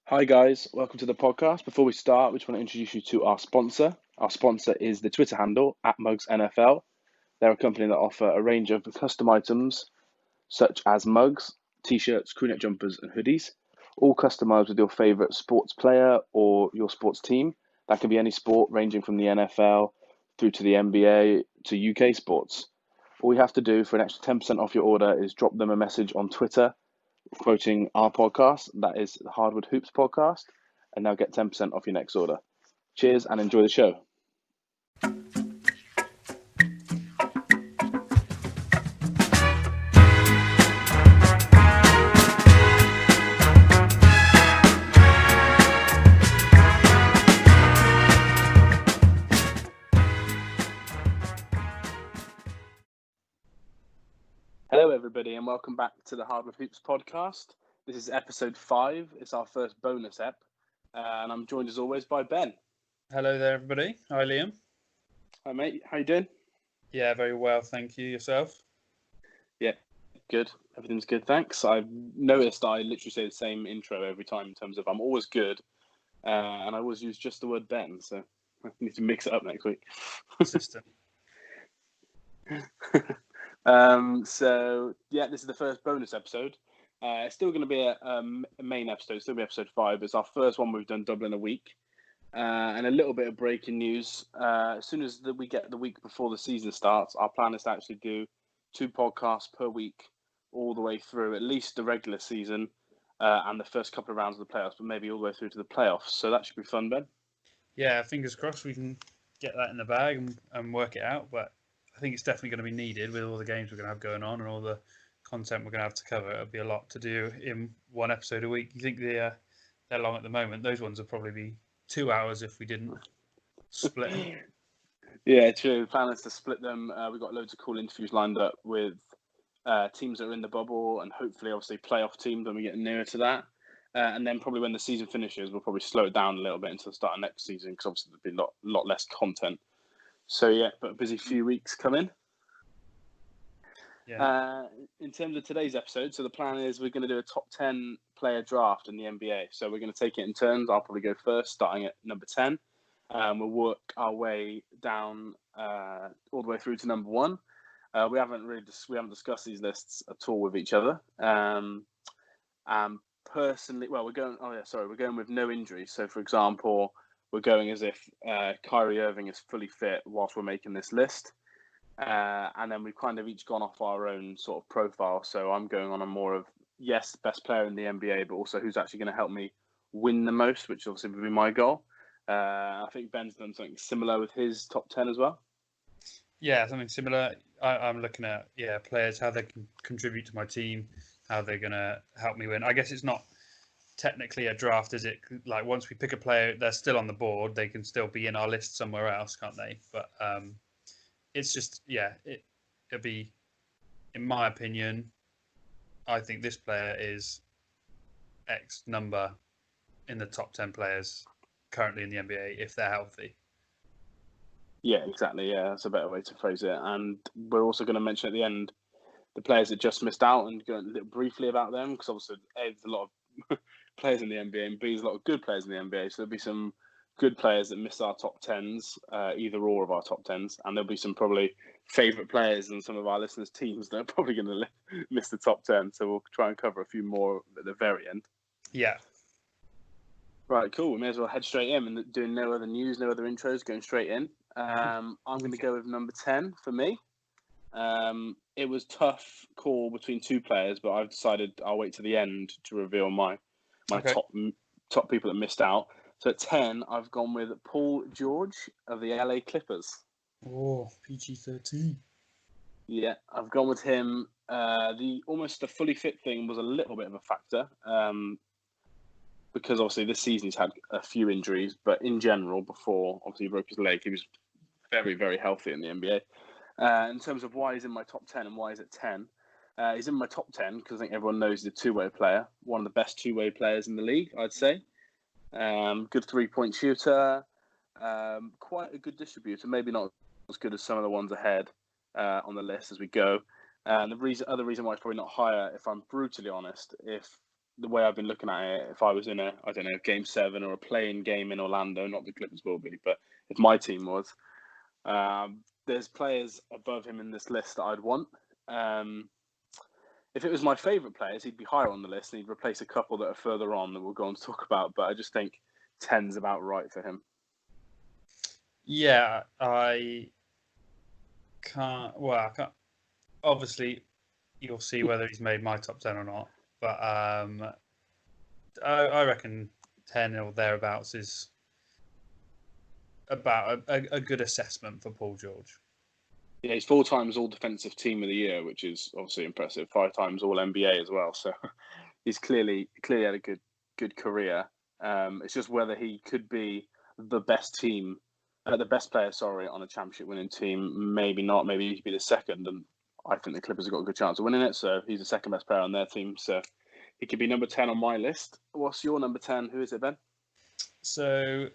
Hi guys, welcome to the podcast. Before we start, we just want to introduce you to our sponsor. Our sponsor is the Twitter handle @MugsNFL. They're a company that offer a range of custom items such as mugs, t-shirts, crewneck jumpers, and hoodies, all customized with your favorite sports player or your sports team. That can be any sport ranging from the NFL through to the NBA to UK sports. All you have to do for an extra 10% off your order is drop them a message on Twitter quoting our podcast, that is the Hardwood Hoops podcast, and they'll get 10% off your next order. Cheers and enjoy the show. Hello, everybody, and welcome back to the Hardwood Hoops podcast. This is episode 5. It's our first bonus ep, and I'm joined as always by Ben. Hello there, everybody. Hi, Liam. Hi, mate. How you doing? Yeah, very well, thank you. Yourself? Yeah, good. Everything's good, thanks. I've noticed I literally say the same intro every time in terms of I'm always good, and I always use just the word Ben, so I need to mix it up next week. System. So yeah, this is the first bonus episode. It's still going to be a main episode. It's still be episode 5. It's our first one we've done double in a week, and a little bit of breaking news. As soon as we get the week before the season starts, our plan is to actually do 2 podcasts per week all the way through at least the regular season and the first couple of rounds of the playoffs, but maybe all the way through to the playoffs. So that should be fun, Ben. Yeah, fingers crossed we can get that in the bag and work it out. But I think it's definitely going to be needed with all the games we're going to have going on and all the content we're going to have to cover. It'll be a lot to do in one episode a week. You think they're long at the moment? Those ones would probably be 2 hours if we didn't split them. Yeah, true. The plan is to split them. We've got loads of cool interviews lined up with teams that are in the bubble and hopefully, obviously, playoff teams when we get nearer to that. And then probably when the season finishes, we'll probably slow it down a little bit until the start of next season because obviously there'll be a lot less content. So yeah, but a busy few weeks coming. Yeah. In terms of today's episode, so the plan is we're going to do a top 10 player draft in the NBA. So we're going to take it in turns. I'll probably go first, starting at number 10. We'll work our way down all the way through to number 1. We haven't discussed these lists at all with each other. Personally, well, we're going with no injuries. So, for example, we're going as if Kyrie Irving is fully fit whilst we're making this list. And then we've kind of each gone off our own sort of profile. So I'm going on a more of, yes, best player in the NBA, but also who's actually going to help me win the most, which obviously would be my goal. I think Ben's done something similar with his top 10 as well. Yeah, something similar. I'm looking at players, how they can contribute to my team, how they're going to help me win. I guess it's not technically a draft, is it? Like once we pick a player, they're still on the board. They can still be in our list somewhere else, can't they? But it's just it'll be, in my opinion, I think this player is X number in the top 10 players currently in the NBA if they're healthy. Yeah, exactly. Yeah, that's a better way to phrase it. And we're also going to mention at the end the players that just missed out and go a little briefly about them because obviously A, there's a lot of players in the NBA and B, there's a lot of good players in the NBA. So there'll be some good players that missed our top 10s, either or of our top 10s. And there'll be some probably favourite players in some of our listeners' teams that are probably going to miss the top 10. So we'll try and cover a few more at the very end. Yeah. Right, cool. We may as well head straight in and doing no other news, no other intros, going straight in. I'm going to go with number 10 for me. It was tough call between 2 players, but I've decided I'll wait to the end to reveal my top people that missed out. So at 10, I've gone with Paul George of the LA Clippers. Oh, PG-13. Yeah, I've gone with him. The fully fit thing was a little bit of a factor. Because obviously this season he's had a few injuries, but in general, before obviously he broke his leg, he was very, very healthy in the NBA. In terms of why he's in my top 10 and why he's at 10, he's in my top 10 because I think everyone knows he's a two-way player, one of the best two-way players in the league, I'd say. Good three-point shooter, quite a good distributor, maybe not as good as some of the ones ahead on the list as we go. And the other reason why it's probably not higher, if I'm brutally honest, if the way I've been looking at it, if I was in I don't know, Game 7 or a playing game in Orlando, not the Clippers will be, but if my team was, there's players above him in this list that I'd want. If it was my favourite players, he'd be higher on the list and he'd replace a couple that are further on that we'll go on to talk about. But I just think 10's about right for him. Yeah, I can't. Well, I can't. Obviously, you'll see whether he's made my top 10 or not. But I reckon 10 or thereabouts is about a good assessment for Paul George. Yeah, he's 4 times All Defensive Team of the Year, which is obviously impressive. 5 times All NBA as well. So he's clearly had a good career. It's just whether he could be the best player, on a championship winning team. Maybe not. Maybe he could be the second. And I think the Clippers have got a good chance of winning it. So he's the second best player on their team. So he could be number 10 on my list. What's your number 10? Who is it, Ben? So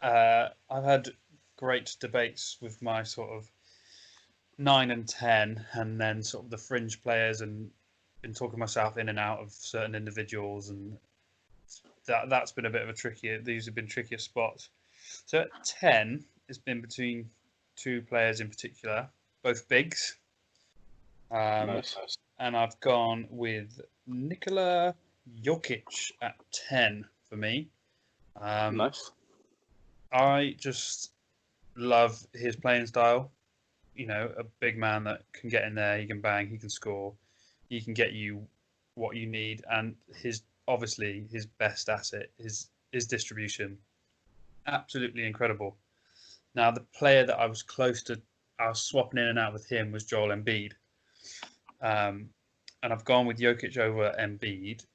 I've had great debates with my sort of 9 and 10, and then sort of the fringe players, and been talking myself in and out of certain individuals, and that's been a bit of a trickier. These have been trickier spots. So at 10, it's been between 2 players in particular, both bigs. Nice. And I've gone with Nikola Jokic at 10 for me. Nice. I just love his playing style. You know, a big man that can get in there, he can bang, he can score, he can get you what you need, and his best asset is his distribution. Absolutely incredible. Now, the player that I was swapping in and out with him was Joel Embiid. And I've gone with Jokic over Embiid.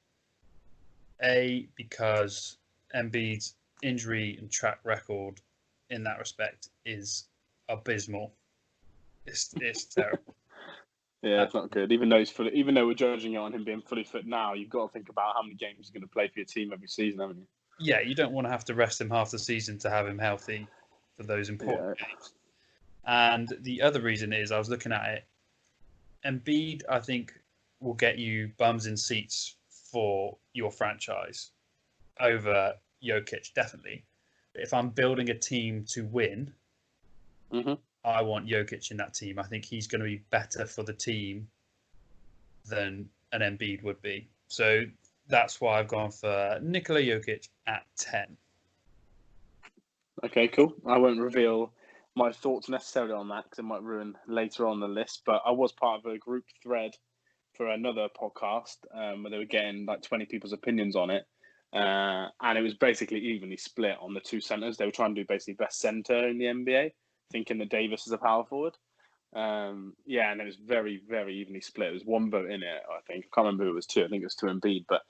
Because Embiid's injury and track record in that respect is abysmal. It's terrible. Yeah, it's not good. Even though we're judging it on him being fully fit now, you've got to think about how many games he's going to play for your team every season, haven't you? Yeah, you don't want to have to rest him half the season to have him healthy for those important games. And the other reason is I was looking at it. Embiid, I think, will get you bums in seats for your franchise over Jokic, definitely. But if I'm building a team to win, I want Jokic in that team. I think he's going to be better for the team than an Embiid would be. So that's why I've gone for Nikola Jokic at 10. Okay, cool. I won't reveal my thoughts necessarily on that because it might ruin later on the list. But I was part of a group thread for another podcast where they were getting like 20 people's opinions on it. And it was basically evenly split on the 2 centers. They were trying to do basically best center in the NBA, thinking that Davis is a power forward. And it was very, very evenly split. There was 1 vote in it, I think. I can't remember who it was to. I think it was to Embiid, but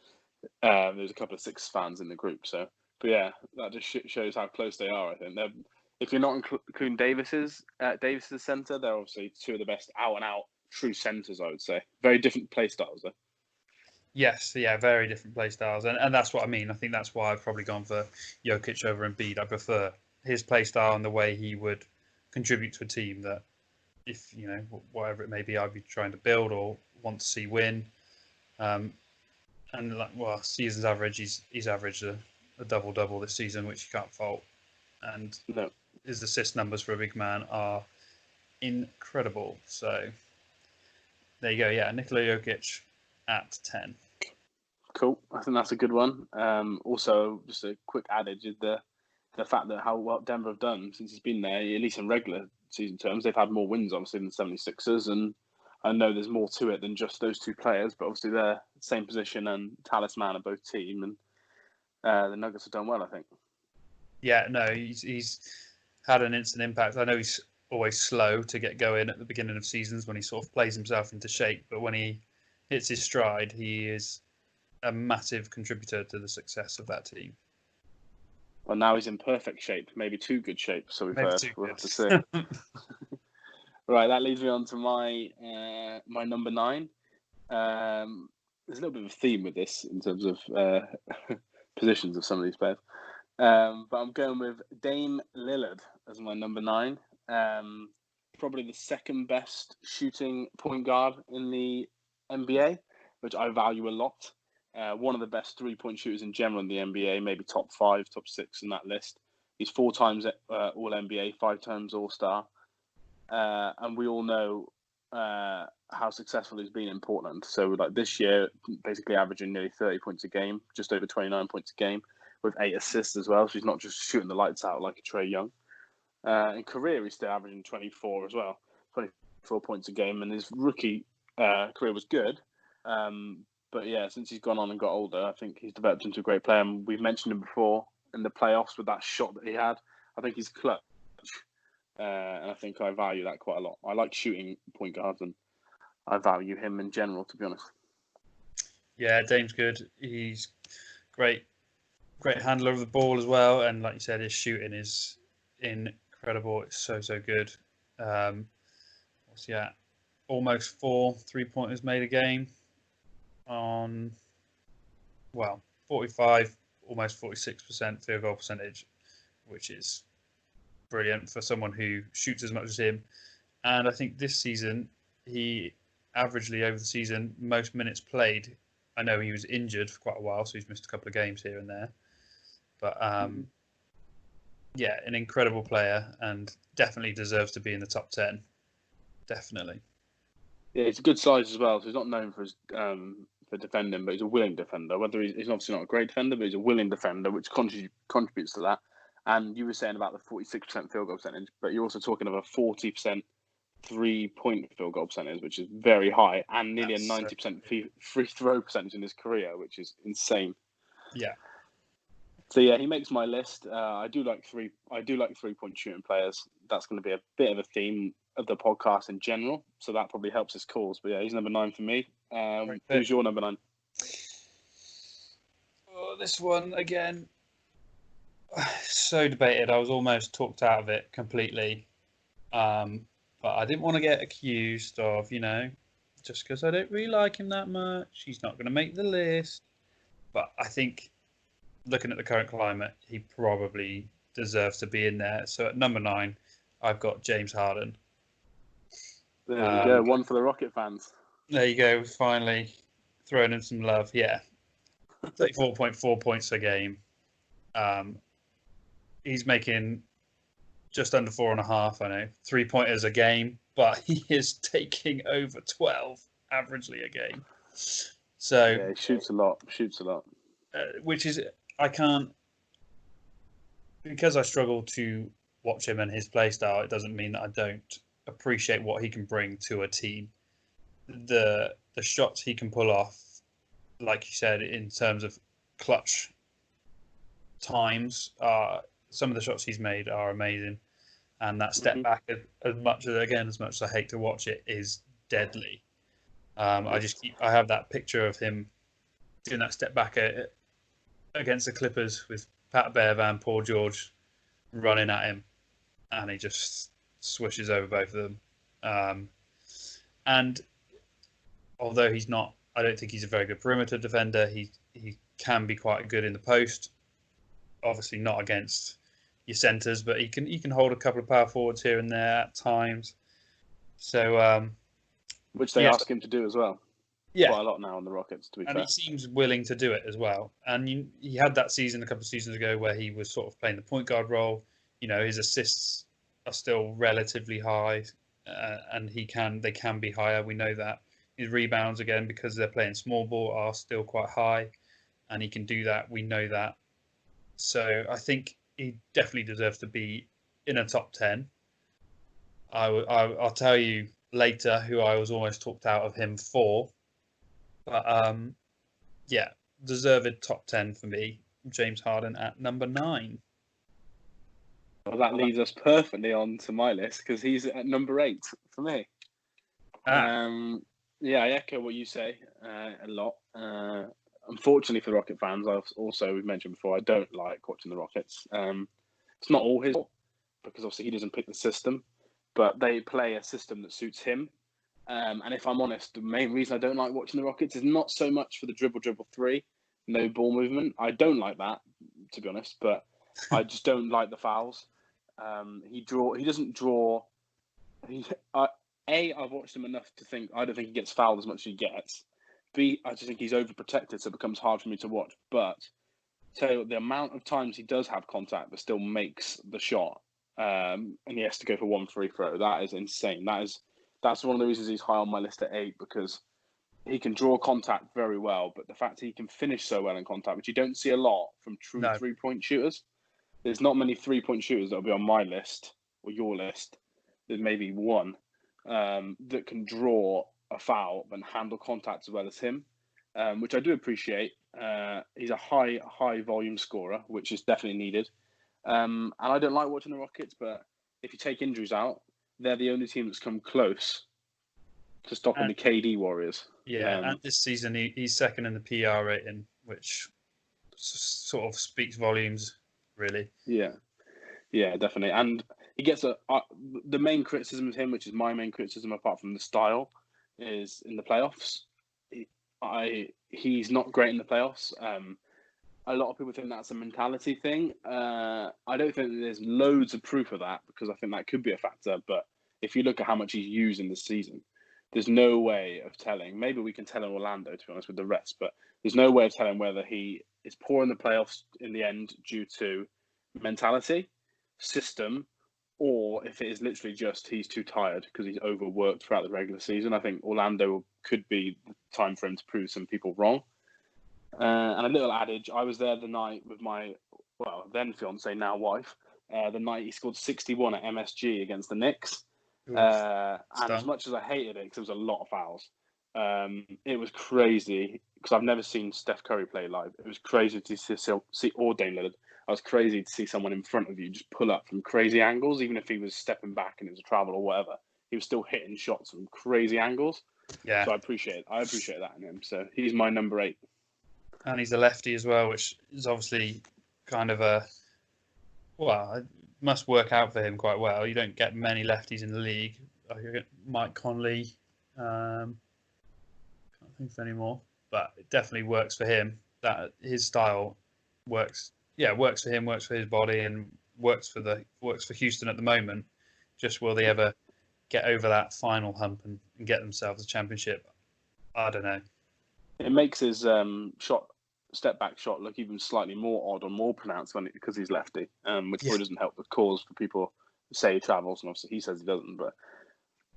there was a couple of Sixers fans in the group. So, but yeah, that just shows how close they are. I think if you're not including Davis's center, they're obviously 2 of the best out and out true centers. I would say very different play styles though. Yes, yeah, very different play styles, and that's what I mean. I think that's why I've probably gone for Jokic over Embiid. I prefer his play style and the way he would contribute to a team that, if you know whatever it may be, I'd be trying to build or want to see win. And season's average, he's averaged a double this season, which you can't fault. And his assist numbers for a big man are incredible. So there you go. Yeah, Nikola Jokic at 10. Cool. I think that's a good one. Also, just a quick adage is the fact that how well Denver have done since he's been there, at least in regular season terms. They've had more wins, obviously, than the 76ers. And I know there's more to it than just those 2 players, but obviously they're the same position and talisman of both team. And the Nuggets have done well, I think. Yeah, no, he's had an instant impact. I know he's always slow to get going at the beginning of seasons when he sort of plays himself into shape, but when he hits his stride, he is a massive contributor to the success of that team. Well, now he's in perfect shape, maybe too good shape. So we'll have to see. Right, that leads me on to my my number 9. There's a little bit of a theme with this in terms of positions of some of these players. But I'm going with Dame Lillard as my number 9. Probably the second best shooting point guard in the NBA, which I value a lot. one of the best 3-point shooters in general in the NBA, maybe top 5, top 6 in that list. He's 4 times All NBA, 5 times All Star, and we all know how successful he's been in Portland. So like this year, basically averaging nearly 30 points a game, just over 29 points a game, with 8 assists as well. So he's not just shooting the lights out like a Trae Young. In career, he's still averaging 24 as well, 24 points a game, and his rookie career was good. But yeah, since he's gone on and got older, I think he's developed into a great player. And we've mentioned him before in the playoffs with that shot that he had. I think he's clutch. And I think I value that quite a lot. I like shooting point guards, and I value him in general, to be honest. Yeah, Dame's good. He's great handler of the ball as well. And like you said, his shooting is incredible. It's so good. What's he at? Almost 4 3-pointers made a game on, 45, almost 46% field goal percentage, which is brilliant for someone who shoots as much as him. And I think this season, he averagely over the season, most minutes played. I know he was injured for quite a while, so he's missed a couple of games here and there. But yeah, an incredible player and definitely deserves to be in the top 10. Definitely. Yeah, he's a good size as well. So he's not known for his for defending, but he's a willing defender. Whether he's obviously not a great defender, but he's a willing defender, which contributes to that. And you were saying about the 46% field goal percentage, but you're also talking of a 40% 3-point field goal percentage, which is very high, and nearly a 90% free throw percentage in his career, which is insane. Yeah. So yeah, he makes my list. I do like 3-point shooting players. That's going to be a bit of a theme of the podcast in general, so that probably helps his cause. But yeah, he's number 9 for me. Who's your number 9? Oh, this one again. So debated. I was almost talked out of it completely. But I didn't want to get accused of, just because I don't really like him that much, he's not going to make the list. But I think, looking at the current climate, he probably deserves to be in there. So at number 9, I've got James Harden. There you go. One for the Rocket fans. There you go. Finally throwing in some love. Yeah. 34.4 points a game. He's making just under 4.5, I know, 3-pointers a game, but he is taking over 12 averagely a game. So yeah, he shoots a lot. Which is, I can't, because I struggle to watch him and his play style, it doesn't mean that I don't appreciate what he can bring to a team. The shots he can pull off, like you said, in terms of clutch times, some of the shots he's made are amazing, and that step back, as much as I hate to watch it, is deadly. I have that picture of him doing that step back against the Clippers with Pat Bev and Paul George running at him, and he just swishes over both of them. And although I don't think he's a very good perimeter defender, he can be quite good in the post. Obviously not against your centers, but he can hold a couple of power forwards here and there at times. So which they ask him to do as well. Yeah, quite a lot now on the Rockets, to be fair. And he seems willing to do it as well. And he had that season a couple of seasons ago where he was sort of playing the point guard role. His assists are still relatively high, and they can be higher. We know that. His rebounds, again, because they're playing small ball, are still quite high, and he can do that. We know that. So I think he definitely deserves to be in a top 10. I'll tell you later who I was almost talked out of him for. But yeah, deserved top 10 for me. James Harden at number 9. Well, that leads us perfectly on to my list because he's at number 8 for me. Yeah, I echo what you say a lot. Unfortunately for the Rocket fans, we've mentioned before, I don't like watching the Rockets. It's not all his fault because obviously he doesn't pick the system, but they play a system that suits him. And if I'm honest, the main reason I don't like watching the Rockets is not so much for the dribble 3, no ball movement. I don't like that, to be honest, but I just don't like the fouls. He doesn't draw. I've watched him enough to think I don't think he gets fouled as much as he gets. B, I just think he's overprotected, so it becomes hard for me to watch. But tell you what, the amount of times he does have contact but still makes the shot, and he has to go for one free throw. That is insane. That's one of the reasons he's high on my list at 8, because he can draw contact very well, but the fact he can finish so well in contact, which you don't see a lot from true No. 3-point shooters. There's not many 3-point shooters that'll be on my list or your list. There's maybe one that can draw a foul and handle contact as well as him, which I do appreciate. He's a high volume scorer, which is definitely needed. And I don't like watching the Rockets, but if you take injuries out, they're the only team that's come close to stopping the KD Warriors. Yeah, and this season he's second in the PR rating, which sort of speaks volumes, really. Yeah, definitely. And he gets the main criticism of him, which is my main criticism apart from the style, is in the playoffs. He's not great in the playoffs. A lot of people think that's a mentality thing. I don't think there's loads of proof of that, because I think that could be a factor. But if you look at how much he's used in this season, there's no way of telling. Maybe we can tell in Orlando, to be honest, with the rest, but there's no way of telling whether he is poor in the playoffs in the end due to mentality, system, or if it is literally just he's too tired because he's overworked throughout the regular season. I think Orlando could be the time for him to prove some people wrong. And a little adage, I was there the night with my, then fiance, now wife, the night he scored 61 at MSG against the Knicks. And as much as I hated it, because there was a lot of fouls, it was crazy, because I've never seen Steph Curry play live. It was crazy to see or Dame Lillard. I was crazy to see someone in front of you just pull up from crazy angles, even if he was stepping back and it was a travel or whatever. He was still hitting shots from crazy angles. Yeah. So I appreciate that in him. So he's my number 8. And he's a lefty as well, which is obviously kind of it must work out for him quite well. You don't get many lefties in the league. I get Mike Conley. Can't think of any more, but it definitely works for him. That his style works. Yeah, works for him, works for his body, and works for Houston at the moment. Just will they ever get over that final hump and get themselves a championship? I don't know. It makes his step back shot look even slightly more odd or more pronounced because he's lefty, which probably doesn't help the cause for people who say he travels, and obviously he says he doesn't. But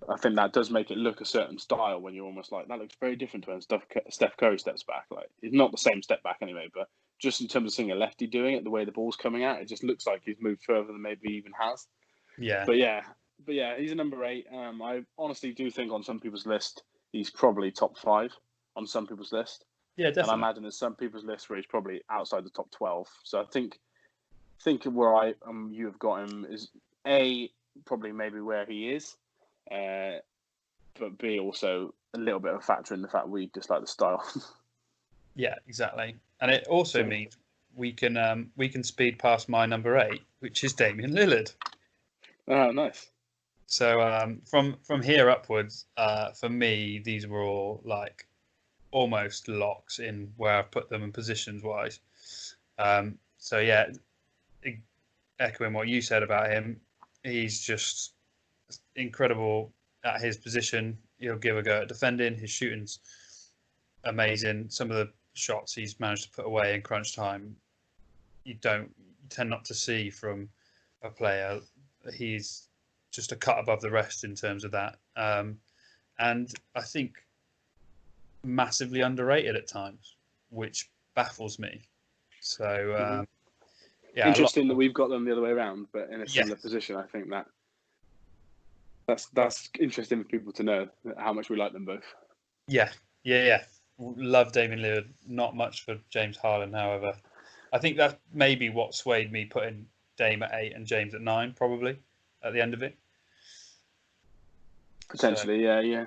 I think that does make it look a certain style when you're almost like, that looks very different to when Steph Curry steps back. Like, it's not the same step back anyway, but just in terms of seeing a lefty doing it, the way the ball's coming out, it just looks like he's moved further than maybe he even has. Yeah. But yeah, he's a number 8. I honestly do think on some people's list he's probably top 5 on some people's list. Yeah, definitely. And I imagine there's some people's list where he's probably outside the top 12. So I think where you have got him is A, probably maybe where he is, but B, also a little bit of a factor in the fact we dislike the style. Yeah, exactly. And it also means we can speed past my number 8, which is Damian Lillard. Oh, nice. So from here upwards, for me, these were all like almost locks in where I've put them in positions wise. So yeah, echoing what you said about him, he's just incredible at his position. He'll give a go at defending. His shooting's amazing. Some of the shots he's managed to put away in crunch time, you tend not to see from a player. He's just a cut above the rest in terms of that. And I think massively underrated at times, which baffles me. So, yeah. Interesting that we've got them the other way around, but in a similar position. I think that's interesting for people to know how much we like them both. Yeah. Love Damian Lillard. Not much for James Harden, however. I think that's maybe what swayed me putting Dame at 8 and James at 9, probably, at the end of it. Potentially, yeah.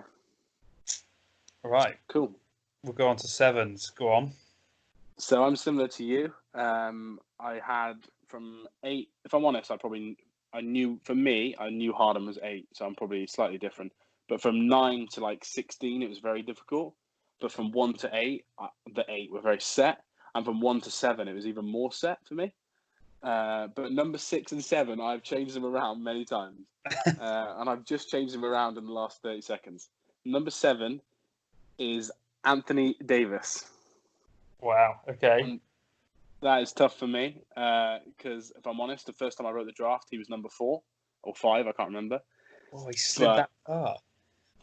All right. Cool. We'll go on to 7s. Go on. So I'm similar to you. I had from 8, if I'm honest, I knew Harden was 8, so I'm probably slightly different. But from 9 to like 16, it was very difficult. But from 1 to 8, the 8 were very set. And from 1 to 7, it was even more set for me. But number 6 and 7, I've changed them around many times. And I've just changed them around in the last 30 seconds. Number 7 is Anthony Davis. Wow. Okay. That is tough for me because, if I'm honest, the first time I wrote the draft, he was number 4 or 5. I can't remember. Oh, he slid But that far.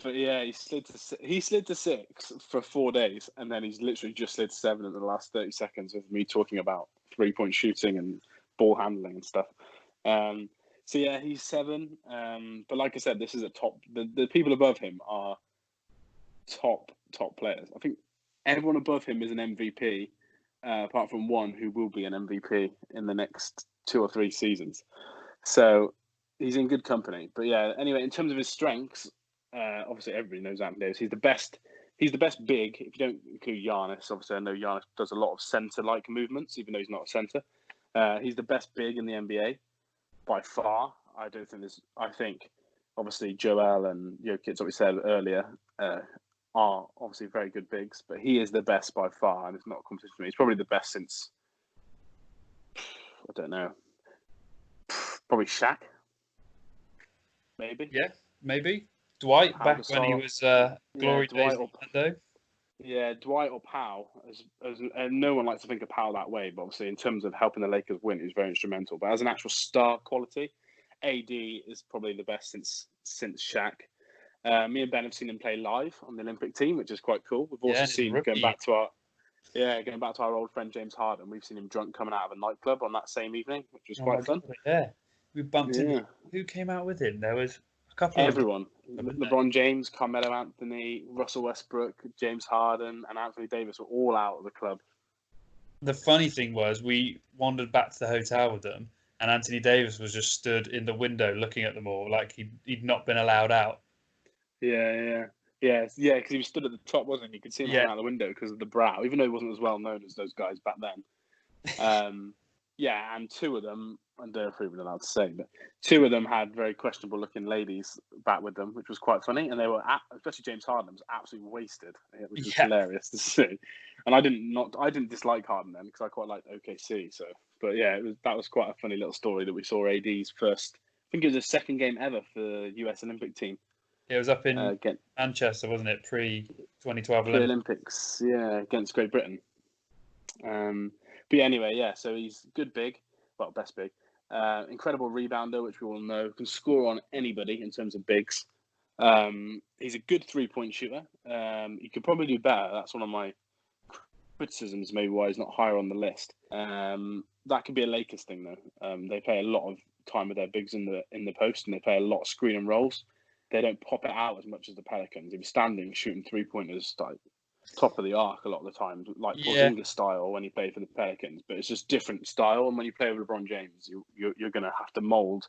But yeah, he slid to 6 for 4 days, and then he's literally just slid to 7 in the last 30 seconds of me talking about 3-point shooting and ball handling and stuff. So yeah, he's 7. But like I said, this is a top. The people above him are top players. I think everyone above him is an MVP, apart from one who will be an MVP in the next 2 or 3 seasons. So he's in good company. But yeah, anyway, in terms of his strengths. Obviously, everybody knows Anthony Davis. He's the best. He's the best big. If you don't include Giannis, obviously, I know Giannis does a lot of center-like movements, even though he's not a center. He's the best big in the NBA by far. I don't think there's. I think, obviously, Joel and Jokic, what we said earlier, are obviously very good bigs, but he is the best by far, and it's not a competition for me. He's probably the best since. I don't know. Probably Shaq. Maybe. Yeah, maybe. Dwight, Pau back when he Gasol. was glory days in Orlando. Yeah, Dwight or Powell. And no one likes to think of Powell that way, but obviously in terms of helping the Lakers win, he's very instrumental. But as an actual star quality, AD is probably the best since Shaq. Me and Ben have seen him play live on the Olympic team, which is quite cool. We've also seen going back to our old friend James Harden. We've seen him drunk coming out of a nightclub on that same evening, which was quite fun. God, yeah, we bumped into. Who came out with him? There was a couple Everyone. of them. LeBron James, Carmelo Anthony, Russell Westbrook, James Harden, and Anthony Davis were all out of the club. The funny thing was, we wandered back to the hotel with them, and Anthony Davis was just stood in the window looking at them all, like he'd not been allowed out. Yeah, because he was stood at the top, wasn't he? You could see him out the window because of the brow, even though he wasn't as well known as those guys back then. And 2 of them, I don't know if we're even allowed to say, but 2 of them had very questionable looking ladies back with them, which was quite funny. And they were, especially James Harden, was absolutely wasted, which was hilarious to see. And I didn't dislike Harden then because I quite liked OKC. So, but yeah, that was quite a funny little story that we saw AD's first. I think it was his second game ever for the US Olympic team. It was up in Manchester, wasn't it? Pre-2012 Olympics, yeah, against Great Britain. But anyway, so he's good big, well, best big. Incredible rebounder, which we all know, can score on anybody in terms of bigs. He's a good 3-point shooter. He could probably do better. That's one of my criticisms, maybe why he's not higher on the list. That could be a Lakers thing, though. They play a lot of time with their bigs in the post, and they play a lot of screen and rolls. They don't pop it out as much as the Pelicans. He was standing shooting 3-pointers like top of the arc a lot of the time, like Porzingis style when he played for the Pelicans. But it's just different style, and when you play with LeBron James, you're going to have to mold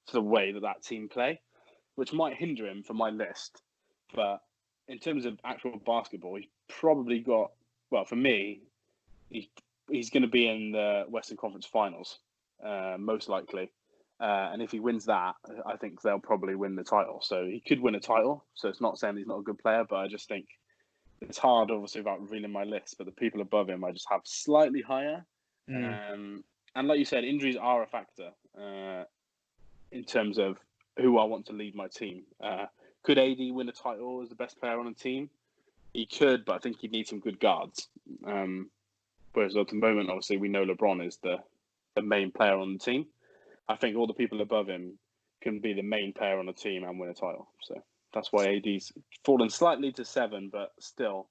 to the way that team play, which might hinder him from my list. But in terms of actual basketball, he's probably got, well, for me, he's going to be in the Western Conference Finals, most likely. And if he wins that, I think they'll probably win the title. So he could win a title. So it's not saying he's not a good player, but I just think it's hard, obviously, without revealing my list. But the people above him, I just have slightly higher. And like you said, injuries are a factor in terms of who I want to lead my team. Could AD win a title as the best player on the team? He could, but I think he'd need some good guards. Whereas at the moment, obviously, we know LeBron is the main player on the team. I think all the people above him can be the main player on the team and win a title. So that's why AD's fallen slightly to 7, but still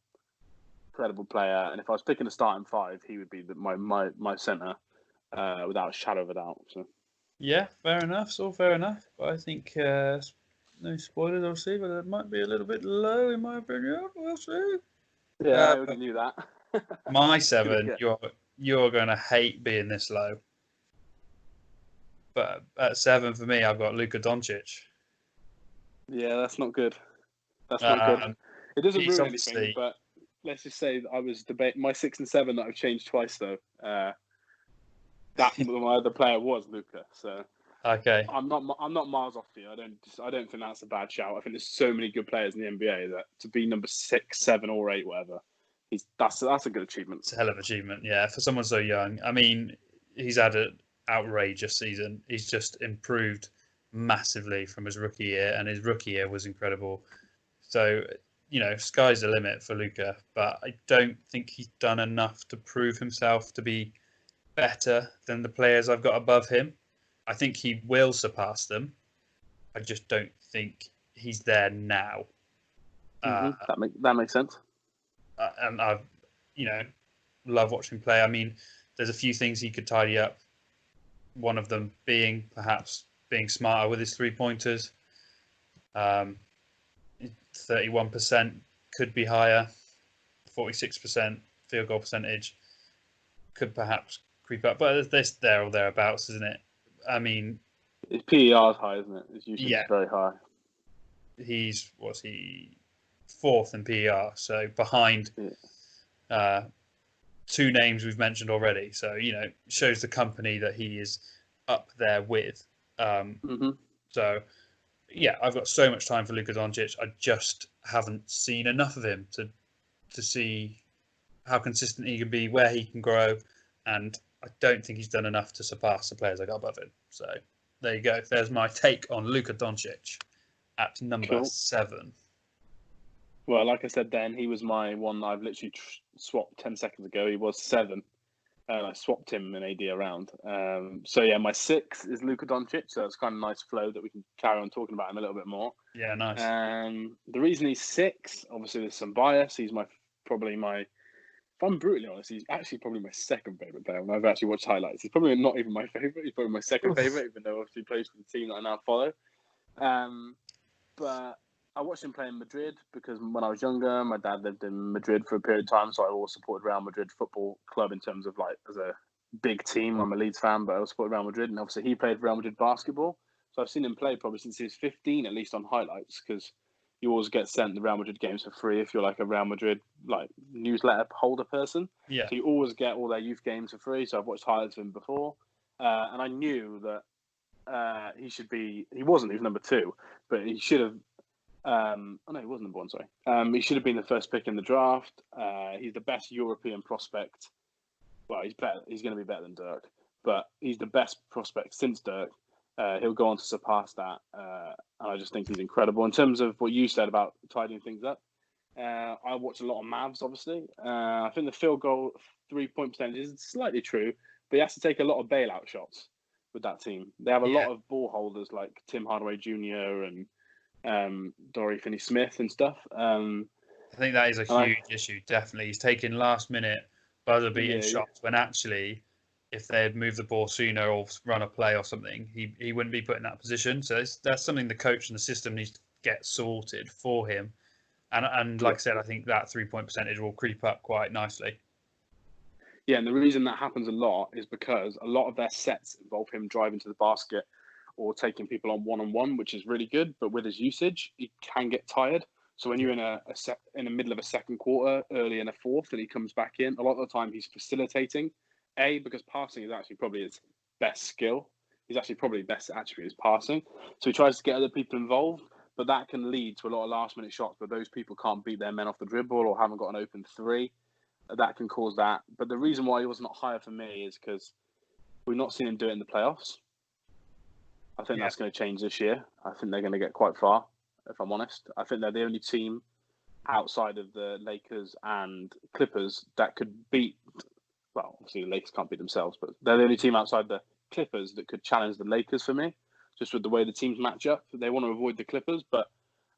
incredible player. And if I was picking a starting 5, he would be my centre without a shadow of a doubt. So yeah, fair enough. It's all fair enough. But I think no spoilers, obviously, but it might be a little bit low in my opinion. We'll see. Yeah, I already knew that. My 7, you're going to hate being this low. But at 7 for me, I've got Luka Doncic. Yeah, that's not good. That's not good. It doesn't ruin anything, but let's just say that I was debating my 6 and 7 that I've changed twice though. That my other player was Luka, so okay. I'm not miles off you. I don't think that's a bad shout. I think there's so many good players in the NBA that to be number 6, 7, or 8, whatever, that's a good achievement. It's a hell of an achievement, yeah, for someone so young. I mean, he's had an outrageous season. He's just improved massively from his rookie year, and his rookie year was incredible. So sky's the limit for Luka, but I don't think he's done enough to prove himself to be better than the players I've got above him. I think he will surpass them. I just don't think he's there now. That makes sense. And I, love watching him play. I mean, there's a few things he could tidy up. One of them being perhaps being smarter with his 3-pointers. 31% could be higher. 46% field goal percentage could perhaps creep up, but it's there or thereabouts, isn't it? I mean, his PER is high, isn't it? His usage is very high. What's he? 4th in PER, so behind two names we've mentioned already. So shows the company that he is up there with. So I've got so much time for Luka Doncic. I just haven't seen enough of him to see how consistent he can be, where he can grow, and I don't think he's done enough to surpass the players I got above him. So there you go. There's my take on Luka Doncic at number 7. Well, like I said then, he was my one I've literally swapped 10 seconds ago. He was 7, and I swapped him and AD around. My 6 is Luka Doncic, so it's kind of a nice flow that we can carry on talking about him a little bit more. Yeah, nice. The reason he's 6, obviously there's some bias. He's probably my, if I'm brutally honest, he's actually probably my second favourite player. When I've actually watched highlights, he's probably not even my favourite. He's probably my second favourite, even though obviously he plays for the team that I now follow. But I watched him play in Madrid because when I was younger, my dad lived in Madrid for a period of time, so I always supported Real Madrid Football Club in terms of as a big team. I'm a Leeds fan, but I always supported Real Madrid, and obviously he played for Real Madrid basketball. So I've seen him play probably since he was 15, at least on highlights, because you always get sent the Real Madrid games for free if you're like a Real Madrid newsletter holder person. Yeah. So you always get all their youth games for free. So I've watched highlights of him before, and I knew that he wasn't. He was number 2, but he should have. He wasn't number 1. Sorry. He should have been the first pick in the draft. He's the best European prospect. Well, he's better. He's going to be better than Dirk, but he's the best prospect since Dirk. He'll go on to surpass that, and I just think he's incredible. In terms of what you said about tidying things up, I watch a lot of Mavs. Obviously, I think the field goal 3-point percentage is slightly true, but he has to take a lot of bailout shots with that team. They have a lot of ball holders like Tim Hardaway Jr. and Dory Finney-Smith and stuff. I think that is a huge issue. Definitely, he's taking last-minute buzzer-beating shots when actually, if they had moved the ball sooner or run a play or something, he wouldn't be put in that position. So that's something the coach and the system needs to get sorted for him. And like I said, I think that 3-point percentage will creep up quite nicely. Yeah, and the reason that happens a lot is because a lot of their sets involve him driving to the basket or taking people on one-on-one, which is really good. But with his usage, he can get tired. So when you're in in the middle of a second quarter, early in a fourth, and he comes back in, a lot of the time he's facilitating. Because passing is actually probably his best skill. He's actually probably best attribute is passing. So he tries to get other people involved, but that can lead to a lot of last-minute shots where those people can't beat their men off the dribble or haven't got an open 3. That can cause that. But the reason why he was not higher for me is because we've not seen him do it in the playoffs. I think that's going to change this year. I think they're going to get quite far, if I'm honest. I think they're the only team outside of the Lakers and Clippers that could beat, well, obviously the Lakers can't beat themselves, but they're the only team outside the Clippers that could challenge the Lakers for me, just with the way the teams match up. They want to avoid the Clippers, but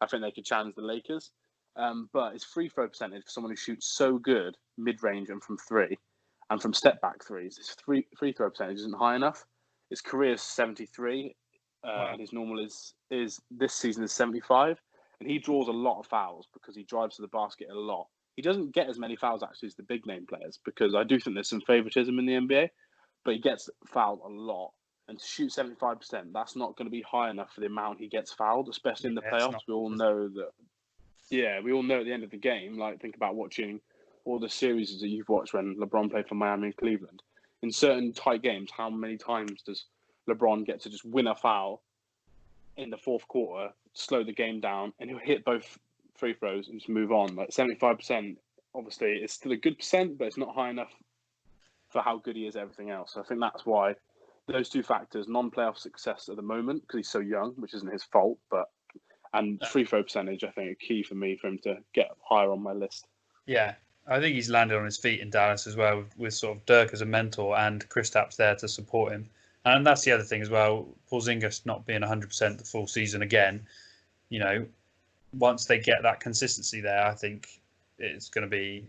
I think they could challenge the Lakers. But his free throw percentage for someone who shoots so good mid-range and from 3 and from step-back threes, his free throw percentage isn't high enough. His career is 73. And his normal is this season is 75, and he draws a lot of fouls because he drives to the basket a lot. He doesn't get as many fouls actually as the big name players because I do think there's some favoritism in the NBA, but he gets fouled a lot. And to shoot 75%, that's not going to be high enough for the amount he gets fouled, especially in the playoffs. We all know that. Yeah, we all know at the end of the game. Like think about watching all the series that you've watched when LeBron played for Miami and Cleveland. In certain tight games, how many times does LeBron get to just win a foul in the fourth quarter, slow the game down, and he'll hit both free throws and just move on? Like 75%, obviously, it's still a good percent, but it's not high enough for how good he is at everything else. So I think that's why those two factors, non-playoff success at the moment, because he's so young, which isn't his fault, but And free throw percentage, I think, are key for me for him to get higher on my list. Yeah, I think he's landed on his feet in Dallas as well, with sort of Dirk as a mentor and Kristaps there to support him. And that's the other thing as well. Porzingis not being 100% the full season again. You know, once they get that consistency there, I think it's going to be,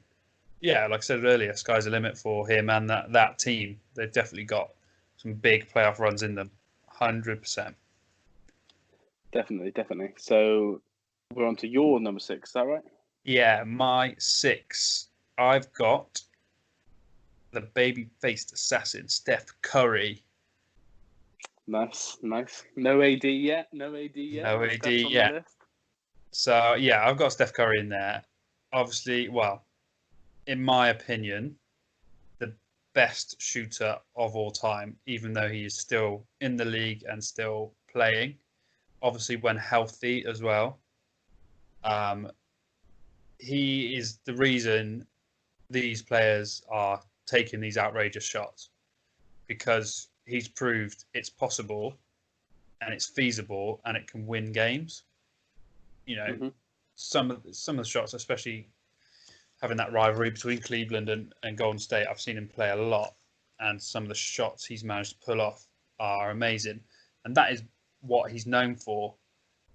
yeah, like I said earlier, sky's the limit for him and that team. They've definitely got some big playoff runs in them, 100%. Definitely. So we're on to your number 6, is that right? Yeah, my 6. I've got the baby-faced assassin, Steph Curry. Nice. No AD yet. No AD Steph's on the yet. list. So, yeah, I've got Steph Curry in there. Obviously, well, in my opinion, the best shooter of all time, even though he is still in the league and still playing. Obviously, when healthy as well. He is the reason these players are taking these outrageous shots, because he's proved it's possible and it's feasible and it can win games. You know, some of the shots, especially having that rivalry between Cleveland and Golden State, I've seen him play a lot, and some of the shots he's managed to pull off are amazing, and that is what he's known for.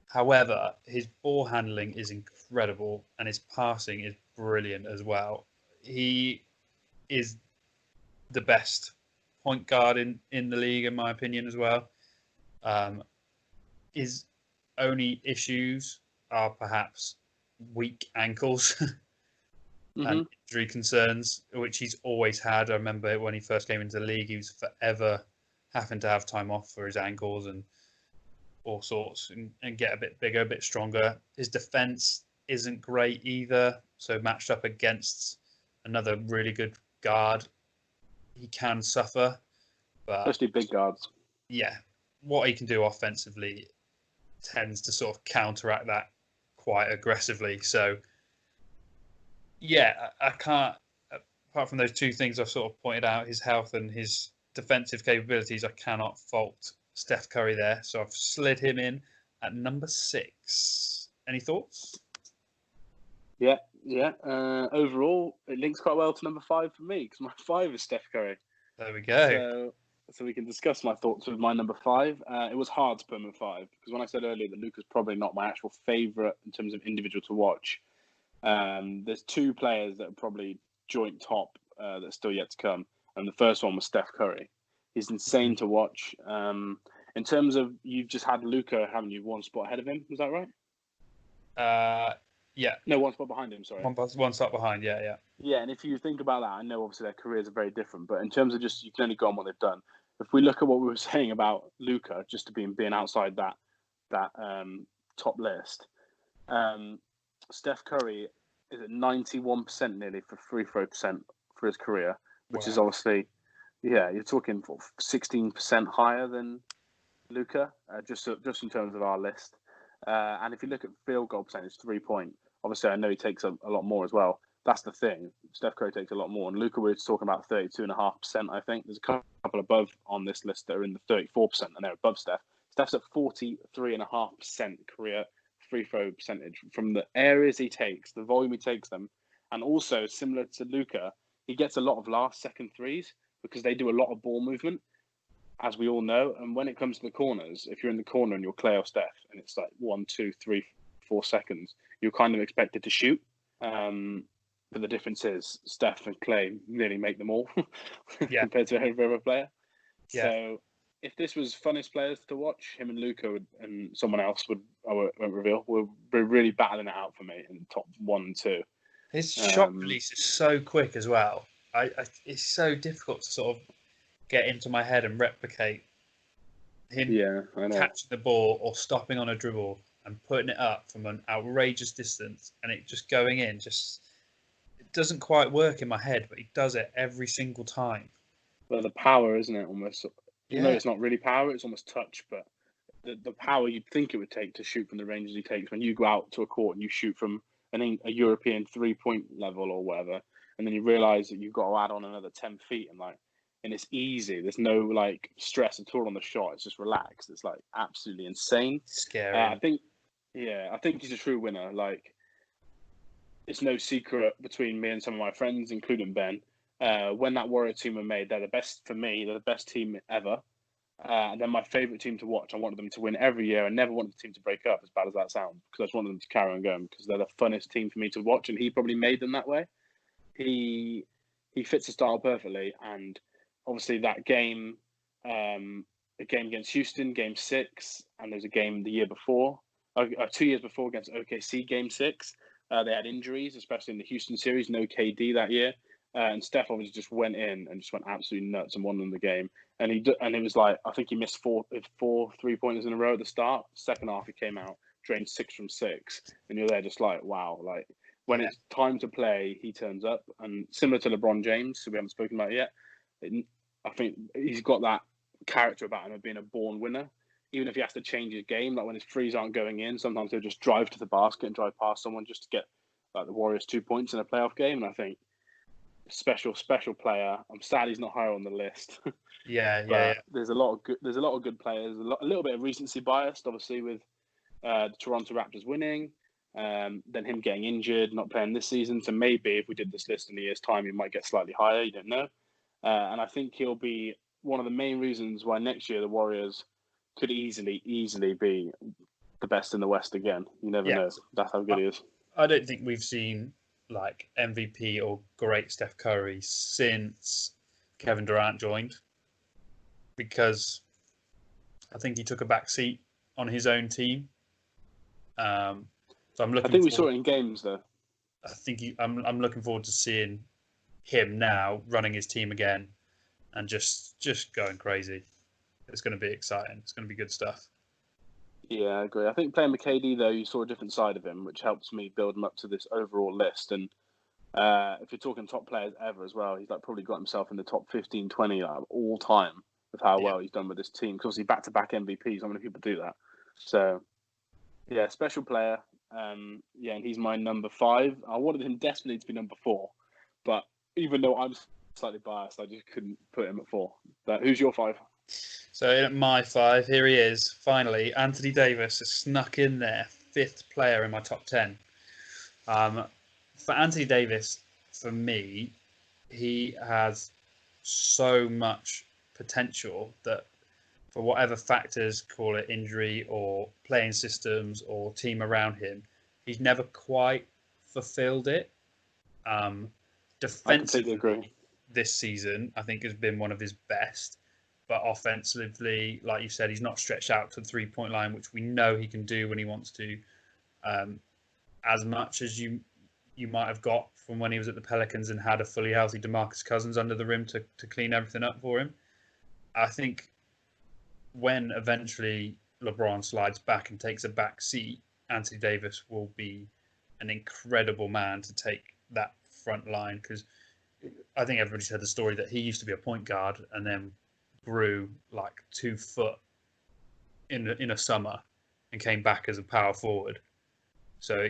However, his ball handling is incredible and his passing is brilliant as well. He is the best point guard in the league, in my opinion, as well. His only issues are perhaps weak ankles and injury concerns, which he's always had. I remember when he first came into the league, he was forever having to have time off for his ankles and all sorts, and get a bit bigger, a bit stronger. His defense isn't great either, so matched up against another really good guard, he can suffer. But especially big guards. Yeah, what he can do offensively tends to sort of counteract that quite aggressively. So yeah, I can't, apart from those two things I've sort of pointed out, his health and his defensive capabilities, I cannot fault Steph Curry there. So I've slid him in at number 6. Any thoughts? Yeah. Overall, it links quite well to number 5 for me, because my 5 is Steph Curry. There we go. So we can discuss my thoughts with my number 5. It was hard to put him at 5, because when I said earlier that Luka's probably not my actual favourite in terms of individual to watch, there's 2 players that are probably joint top that's still yet to come. And the first one was Steph Curry. He's insane to watch. In terms of, you've just had Luka, haven't you, one spot ahead of him? Was that right? Yeah. No, one spot behind him, sorry. One spot behind, yeah. Yeah, and if you think about that, I know obviously their careers are very different, but in terms of just, you can only go on what they've done. If we look at what we were saying about Luka, just to being outside that top list, Steph Curry is at 91% nearly for free throw percent for his career, which is obviously, yeah, you're talking 16% higher than Luka, just in terms of our list. And if you look at field goal percentage, 3-point, obviously I know he takes a lot more as well. That's the thing. Steph Curry takes a lot more. And Luka, we're talking about 32.5%, I think. There's a couple above on this list that are in the 34%, and they're above Steph. Steph's at 43.5% career free throw percentage from the areas he takes, the volume he takes them. And also, similar to Luka, he gets a lot of last-second threes because they do a lot of ball movement, as we all know. And when it comes to the corners, if you're in the corner and you're Clay or Steph, and it's like 1, 2, 3, 4 seconds, you're kind of expected to shoot. But the difference is Steph and Clay nearly make them all compared to every other player. Yeah. So if this was funnest players to watch, him and Luka and someone else I won't reveal, would be really battling it out for me in the top 1 and 2. His shot release is so quick as well. It's so difficult to sort of get into my head and replicate him catching the ball or stopping on a dribble and putting it up from an outrageous distance and it just going in. It doesn't quite work in my head, but he does it every single time. Well, the power, isn't it? Almost. No, it's not really power. It's almost touch, but the power you'd think it would take to shoot from the ranges he takes when you go out to a court and you shoot from a European 3-point level or whatever, and then you realise that you've got to add on another 10 feet and it's easy. There's no stress at all on the shot. It's just relaxed. It's absolutely insane. Scary. I think Yeah, I think he's a true winner. Like, it's no secret between me and some of my friends, including Ben. When that Warrior team were made, they're the best for me. They're the best team ever. And they're my favourite team to watch. I wanted them to win every year. I never wanted the team to break up, as bad as that sounds, because I just wanted them to carry on going because they're the funnest team for me to watch. And he probably made them that way. He he fits the style perfectly. And obviously that game, a game against Houston, Game 6, and there's a game the year before, 2 years before against OKC, Game 6. They had injuries, especially in the Houston series. No KD that year, and Steph obviously just went in and just went absolutely nuts and won them the game. And it was like, I think he missed four 3-pointers in a row at the start. Second half, he came out drained 6 from 6, and you're there just like, wow, like when Yeah, it's time to play, he turns up. And similar to LeBron James, who we haven't spoken about yet, I think he's got that character about him of being a born winner. Even if he has to change his game, like when his threes aren't going in, sometimes he'll just drive to the basket and drive past someone just to get like the Warriors 2 points in a playoff game. And I think special player. I'm sad he's not higher on the list, yeah, yeah, but yeah. there's a lot of good players. A little bit of recency biased, obviously, with the Toronto Raptors winning, then him getting injured, not playing this season. So maybe if we did this list in a year's time, he might get slightly higher. You don't know. And I think he'll be one of the main reasons why next year the Warriors could easily be the best in the West again. You never Yeah. know. That's how good he is. I don't think we've seen like MVP or great Steph Curry since Kevin Durant joined, because I think he took a back seat on his own team. So I'm I looking think we saw forward. it in games though. I'm looking forward to seeing him now running his team again and just going crazy. It's going to be exciting. It's going to be good stuff. Yeah, I agree. I think playing with KD though, you saw a different side of him, which helps me build him up to this overall list. And if you're talking top players ever as well, he's like probably got himself in the top 15, 20 of all time with how Yeah. well he's done with this team. Because he back-to-back MVPs, not many people do that. So yeah, special player. Yeah, and he's my number 5. I wanted him desperately to be number 4, but even though I'm slightly biased, I just couldn't put him at 4. But who's your 5? So at my 5, here he is. Finally, Anthony Davis has snuck in there, 5th player in my top 10. Um, for Anthony Davis, for me, he has so much potential that for whatever factors, call it injury or playing systems or team around him, he's never quite fulfilled it. Um, I completely Defensively, agree. this season, I think has been one of his best. But offensively, like you said, he's not stretched out to the 3-point line, which we know he can do when he wants to. Um, as much as you might have got from when he was at the Pelicans and had a fully healthy DeMarcus Cousins under the rim to clean everything up for him. I think when eventually LeBron slides back and takes a back seat, Anthony Davis will be an incredible man to take that front line, because I think everybody's heard the story that he used to be a point guard and then grew like 2 foot in a summer and came back as a power forward. So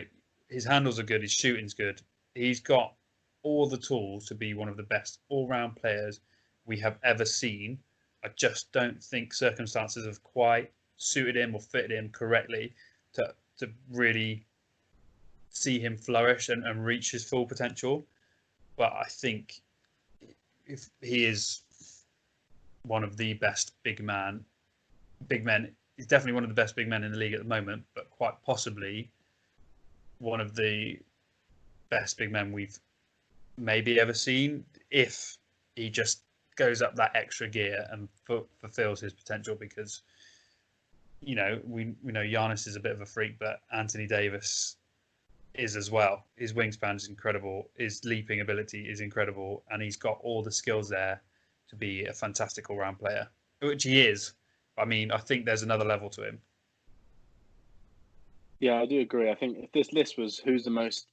his handles are good, his shooting's good. He's got all the tools to be one of the best all-round players we have ever seen. I just don't think circumstances have quite suited him or fitted him correctly to really see him flourish and reach his full potential. But I think if he is one of the best big men, he's definitely one of the best big men in the league at the moment, but quite possibly one of the best big men we've maybe ever seen, if he just goes up that extra gear and fulfills his potential. Because we know Giannis is a bit of a freak, but Anthony Davis is as well. His wingspan is incredible, his leaping ability is incredible, and he's got all the skills there to be a fantastic all-round player, which he is. I mean, I think there's another level to him. Yeah, I do agree. I think if this list was who's the most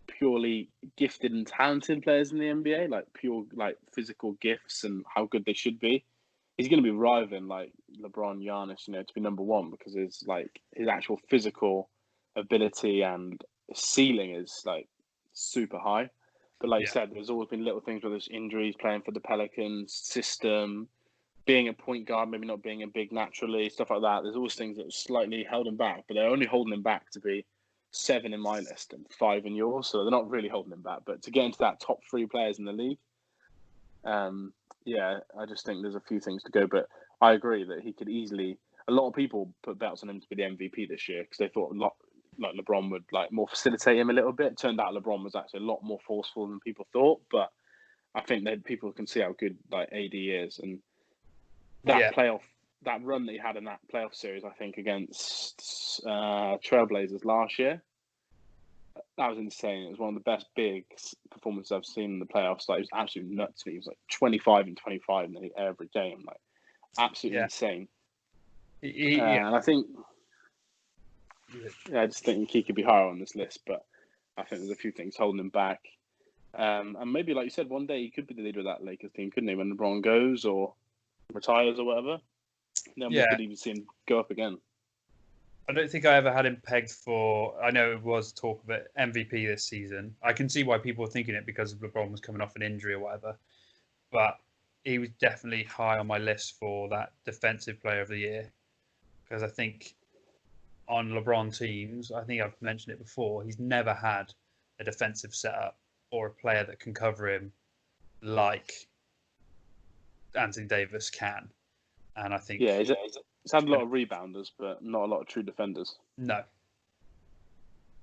purely gifted and talented players in the NBA, like pure like physical gifts and how good they should be, he's going to be rivaling like LeBron, Giannis, to be number 1 because his actual physical ability and ceiling is like super high. But like you Yeah, said, there's always been little things with his injuries, playing for the Pelicans system, being a point guard, maybe not being a big naturally, stuff like that. There's always things that slightly held him back, but they're only holding him back to be 7 in my list and 5 in yours, so they're not really holding him back. But to get into that top 3 players in the league, yeah, I just think there's a few things to go. But I agree that he could easily. A lot of people put bets on him to be the MVP this year because they thought like LeBron would like more facilitate him a little bit. Turned out LeBron was actually a lot more forceful than people thought. But I think that people can see how good like AD is, and that that run that he had in that playoff series, I think against Trailblazers last year, that was insane. It was one of the best big performances I've seen in the playoffs. Like, it was absolutely nuts. He was like 25 and 25 in every game, like absolutely insane. And I think, I just think he could be higher on this list, but I think there's a few things holding him back. And maybe, like you said, one day he could be the leader of that Lakers team, couldn't he? When LeBron goes or retires or whatever, then we could even see him go up again. I don't think I ever had him pegged for. I know it was talk of it, MVP this season. I can see why people were thinking it because LeBron was coming off an injury or whatever. But he was definitely high on my list for that defensive player of the year. Because I think on LeBron teams, I think I've mentioned it before, he's never had a defensive setup or a player that can cover him like Anthony Davis can. And I think... Yeah, he's had a lot of rebounders, but not a lot of true defenders. No.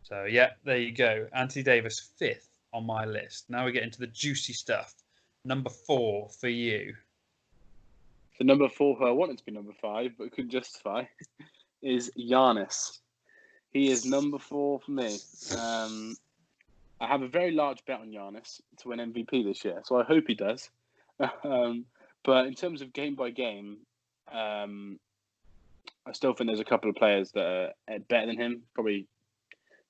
So, yeah, there you go. Anthony Davis, 5th on my list. Now we get into the juicy stuff. Number 4 for you. The number 4, who I wanted to be number 5, but couldn't justify, is Giannis. He is number 4 for me. I have a very large bet on Giannis to win MVP this year, so I hope he does. But in terms of game by game, I still think there's a couple of players that are better than him. Probably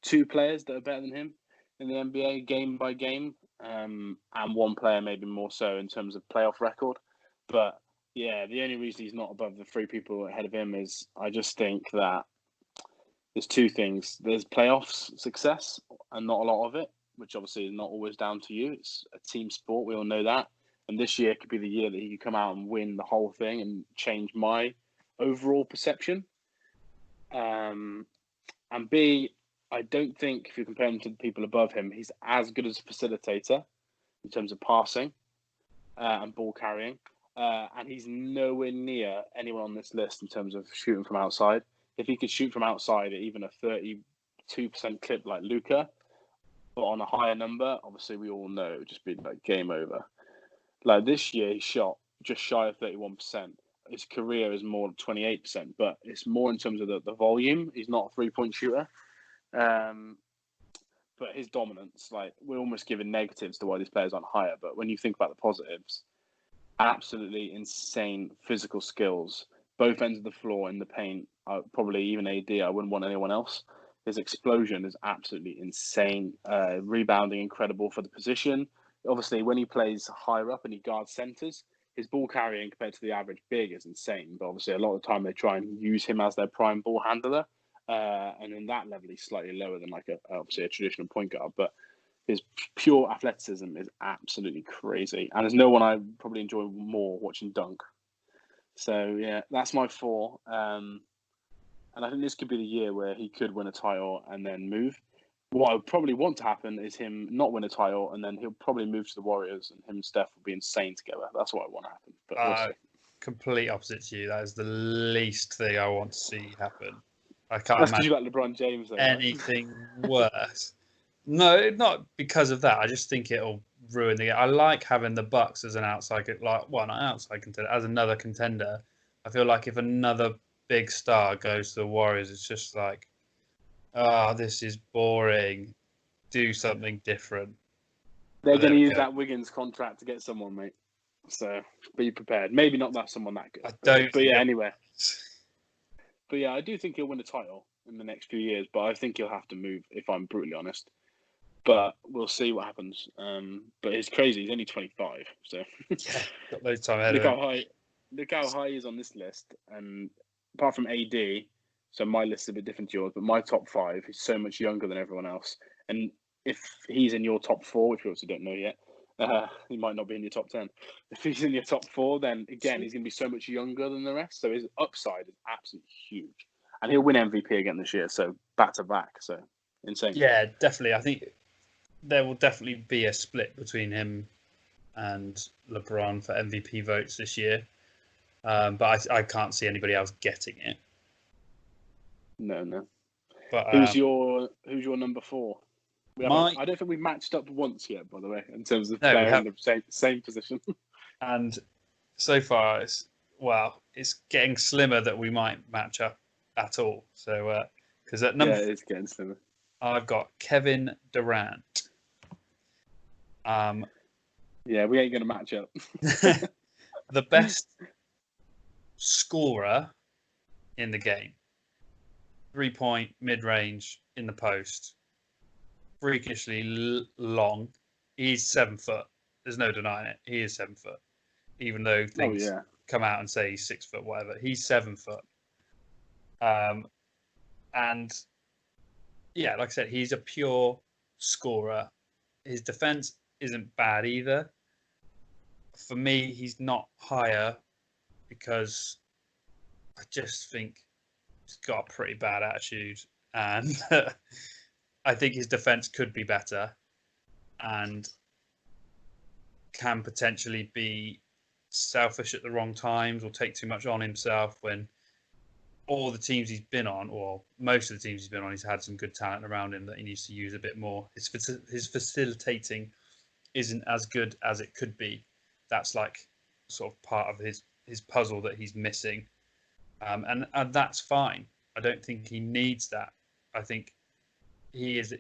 2 players that are better than him in the NBA game by game, and one player maybe more so in terms of playoff record. But yeah, the only reason he's not above the 3 people ahead of him is I just think that there's 2 things. There's playoffs success and not a lot of it, which obviously is not always down to you. It's a team sport. We all know that. And this year could be the year that he could come out and win the whole thing and change my overall perception. And B, I don't think if you compare him to the people above him, he's as good as a facilitator in terms of passing and ball carrying. And he's nowhere near anyone on this list in terms of shooting from outside. If he could shoot from outside at even a 32% clip like Luka, but on a higher number, obviously we all know it would just be like game over. Like this year, he shot just shy of 31%. His career is more 28%, but it's more in terms of the volume. He's not a 3-point shooter. But his dominance, like we're almost giving negatives to why these players aren't higher. But when you think about the positives, absolutely insane physical skills, both ends of the floor in the paint, probably even AD, I wouldn't want anyone else. His explosion is absolutely insane. Rebounding, incredible for the position. Obviously, when he plays higher up and he guards centers, his ball carrying compared to the average big is insane. But obviously, a lot of the time they try and use him as their prime ball handler. And in that level, he's slightly lower than obviously a traditional point guard. But his pure athleticism is absolutely crazy. And there's no one I probably enjoy more watching dunk. So, yeah, that's my 4. And I think this could be the year where he could win a title and then move. What I would probably want to happen is him not win a title, and then he'll probably move to the Warriors, and him and Steph will be insane together. That's what I want to happen. But we'll see. Complete opposite to you. That is the least thing I want to see happen. I can't That's because you like LeBron James, though, anything worse. No, not because of that. I just think it'll ruin the game. I like having the Bucks as an outside, not outside contender, as another contender. I feel like if another big star goes to the Warriors, it's just like, this is boring. Do something different. They're going to use that Wiggins contract to get someone, mate. So be prepared. Maybe not that someone that good. But yeah, anyway. But yeah, I do think he'll win a title in the next few years, but I think he'll have to move, if I'm brutally honest. But we'll see what happens. But it's crazy. He's only 25. So yeah, got loads of time ahead of him. Look how high he is on this list. And apart from AD, so my list is a bit different to yours, but my top 5 is so much younger than everyone else. And if he's in your top 4, which we also don't know yet, He might not be in your top 10. If he's in your top 4, then again, he's going to be so much younger than the rest. So his upside is absolutely huge. And he'll win MVP again this year. So back to back. So insane. Yeah, definitely. I think there will definitely be a split between him and LeBron for MVP votes this year. But I can't see anybody else getting it. No. But who's your number 4? I don't think we've matched up once yet, by the way, in terms of No, player in the same position. And so far, it's getting slimmer that we might match up at all. So, because at number, it's getting slimmer. I've got Kevin Durant. Yeah, we ain't going to match up. The best scorer in the game. 3-point, mid-range, in the post. Freakishly long. He's 7 foot. There's no denying it. He is 7 foot. Even though things come out and say he's 6 foot, whatever. He's 7 foot. And yeah, like I said, he's a pure scorer. His defense isn't bad either. For me, he's not higher because I just think he's got a pretty bad attitude, and I think his defense could be better and can potentially be selfish at the wrong times or take too much on himself when all the teams he's been on, or most of the teams he's been on, he's had some good talent around him that he needs to use a bit more. His facilitating isn't as good as it could be. That's like sort of part of his puzzle that he's missing. And that's fine. I don't think he needs that. I think he is,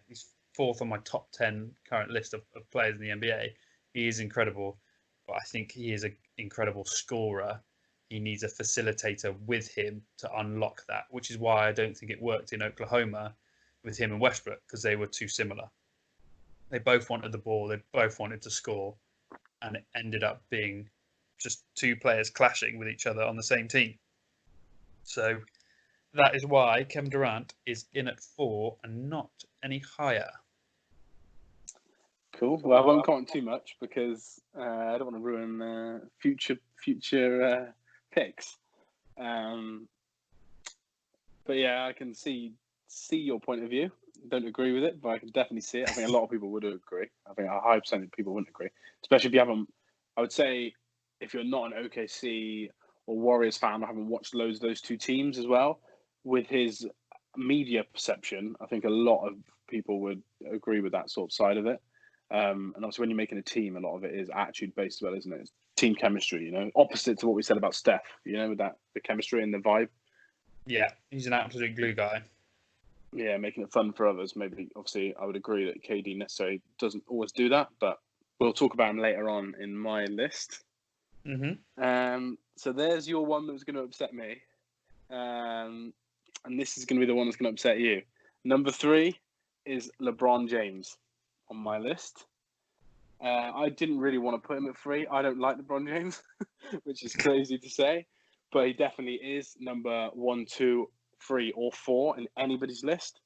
he's 4th on my top 10 current list of players in the NBA. He is incredible, but I think he is an incredible scorer. He needs a facilitator with him to unlock that, which is why I don't think it worked in Oklahoma with him and Westbrook, because they were too similar. They both wanted the ball, they both wanted to score, and it ended up being just 2 players clashing with each other on the same team. So that is why Kevin Durant is in at 4 and not any higher. Cool. Well, I won't comment too much because I don't want to ruin future picks. But yeah, I can see your point of view. Don't agree with it, but I can definitely see it. I think a lot of people would agree. I think a high percentage of people wouldn't agree, especially if you haven't. I would say if you're not an OKC or Warriors fan, I haven't watched loads of those two teams as well. With his media perception, I think a lot of people would agree with that sort of side of it. And obviously, when you're making a team, a lot of it is attitude based as well, isn't it? It's team chemistry, opposite to what we said about Steph, with that the chemistry and the vibe. Yeah, he's an absolute glue guy. Yeah, making it fun for others. Maybe, obviously, I would agree that KD necessarily doesn't always do that, but we'll talk about him later on in my list. Mm-hmm. So there's your one that was going to upset me. And this is going to be the one that's going to upset you. Number 3 is LeBron James on my list. I didn't really want to put him at 3. I don't like LeBron James, which is crazy to say, but he definitely is number 1, 2, 3, or 4 in anybody's list.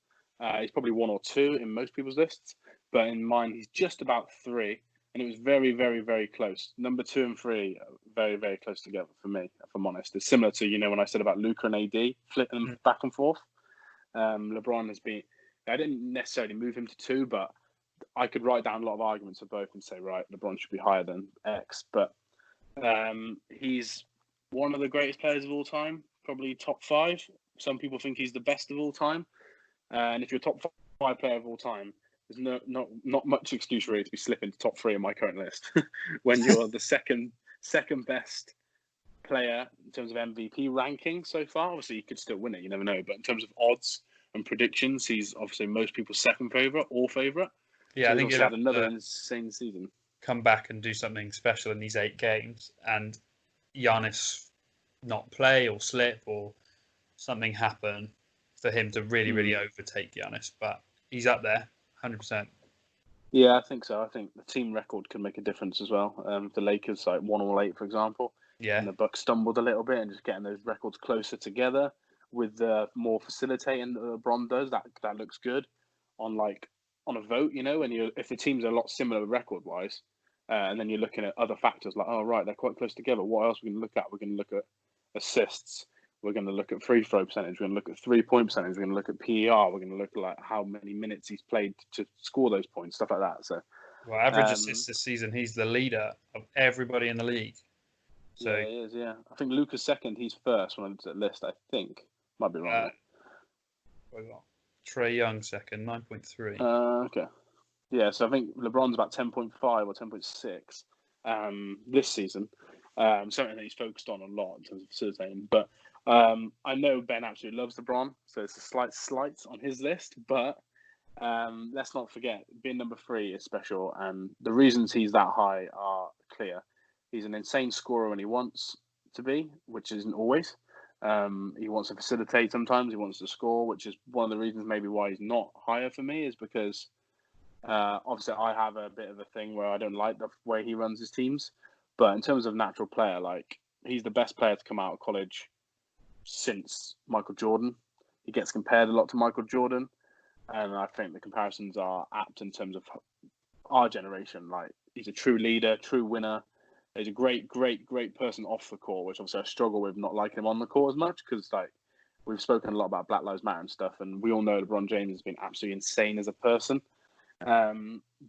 He's probably 1 or 2 in most people's lists, but in mine, he's just about 3. And it was very, very, very close. Number 2 and 3, very, very close together for me, if I'm honest. It's similar to, when I said about Luka and AD, flipping them back and forth. LeBron has been, I didn't necessarily move him to 2, but I could write down a lot of arguments for both and say, right, LeBron should be higher than X. But he's one of the greatest players of all time, probably top 5. Some people think he's the best of all time. And if you're a top 5 player of all time, there's not much excuse really to be slipping to top 3 on my current list when you're the second best player in terms of MVP ranking so far. Obviously, you could still win it, you never know. But in terms of odds and predictions, he's obviously most people's second favourite or favourite. Yeah, so I think he's had another insane season. Come back and do something special in these 8 games, and Giannis not play or slip or something happen for him to really, really overtake Giannis. But he's up there. 100%. Yeah, I think so. I think the team record can make a difference as well. The Lakers, like 1-8, for example. Yeah. And the Bucks stumbled a little bit, and just getting those records closer together with the more facilitating that LeBron does, that looks good on like on a vote, when if the teams are a lot similar record wise, and then you're looking at other factors like, oh right, they're quite close together. What else are we going to look at? We're going to look at assists. We're going to look at free throw percentage. We're going to look at 3-point percentage. We're going to look at PER. We're going to look at like how many minutes he's played to score those points, stuff like that. So, well, average assists this season, he's the leader of everybody in the league. So yeah, he is. Yeah, I think Luka's second. He's first when I looked at the list. I think might be wrong. Trae Young second, 9.3. Okay. Yeah, so I think LeBron's about 10.5 or 10.6 this season. Something that he's focused on a lot in terms of facilitating. But I know Ben absolutely loves LeBron, so it's a slight slight on his list. But let's not forget, being number 3 is special, and the reasons he's that high are clear. He's an insane scorer when he wants to be, which isn't always. He wants to facilitate sometimes. He wants to score, which is one of the reasons maybe why he's not higher for me, is because obviously I have a bit of a thing where I don't like the way he runs his teams. But in terms of natural player, like, he's the best player to come out of college since Michael Jordan. He gets compared a lot to Michael Jordan, and I think the comparisons are apt in terms of our generation. Like, he's a true leader, true winner. He's a great, great, great person off the court, which obviously I struggle with not liking him on the court as much because, like, we've spoken a lot about Black Lives Matter and stuff, and we all know LeBron James has been absolutely insane as a person.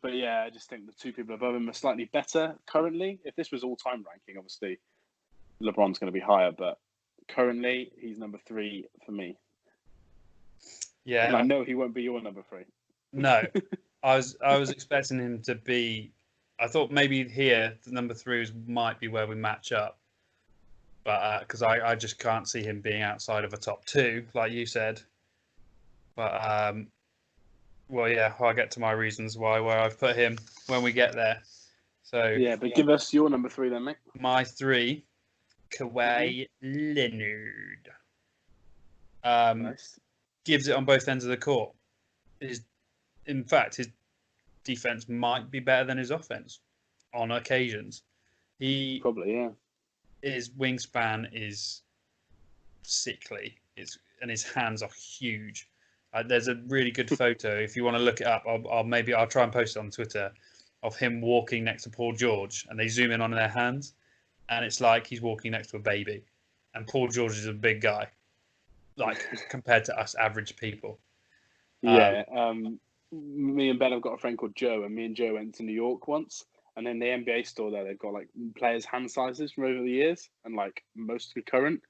But yeah, I just think the two people above him are slightly better currently. If this was all-time ranking, obviously LeBron's going to be higher, but currently he's number 3 for me. Yeah, and I know he won't be your number 3. No, I was expecting him to be. I thought maybe here the number 3s might be where we match up, but because I just can't see him being outside of a top 2, like you said. But well, yeah, I'll get to my reasons where I've put him when we get there. So yeah, but give us your number 3 then, mate. My 3, Kawhi Leonard. Nice. Gives it on both ends of the court. In fact, his defense might be better than his offense on occasions. He probably, yeah. His wingspan is sickly. And his hands are huge. There's a really good photo. If you want to look it up, I'll try and post it on Twitter of him walking next to Paul George, and they zoom in on their hands, and it's like he's walking next to a baby. And Paul George is a big guy, like compared to us average people. Yeah. Me and Ben have got a friend called Joe, and me and Joe went to New York once, and in the NBA store there, they've got like players' hand sizes from over the years, and like mostly current.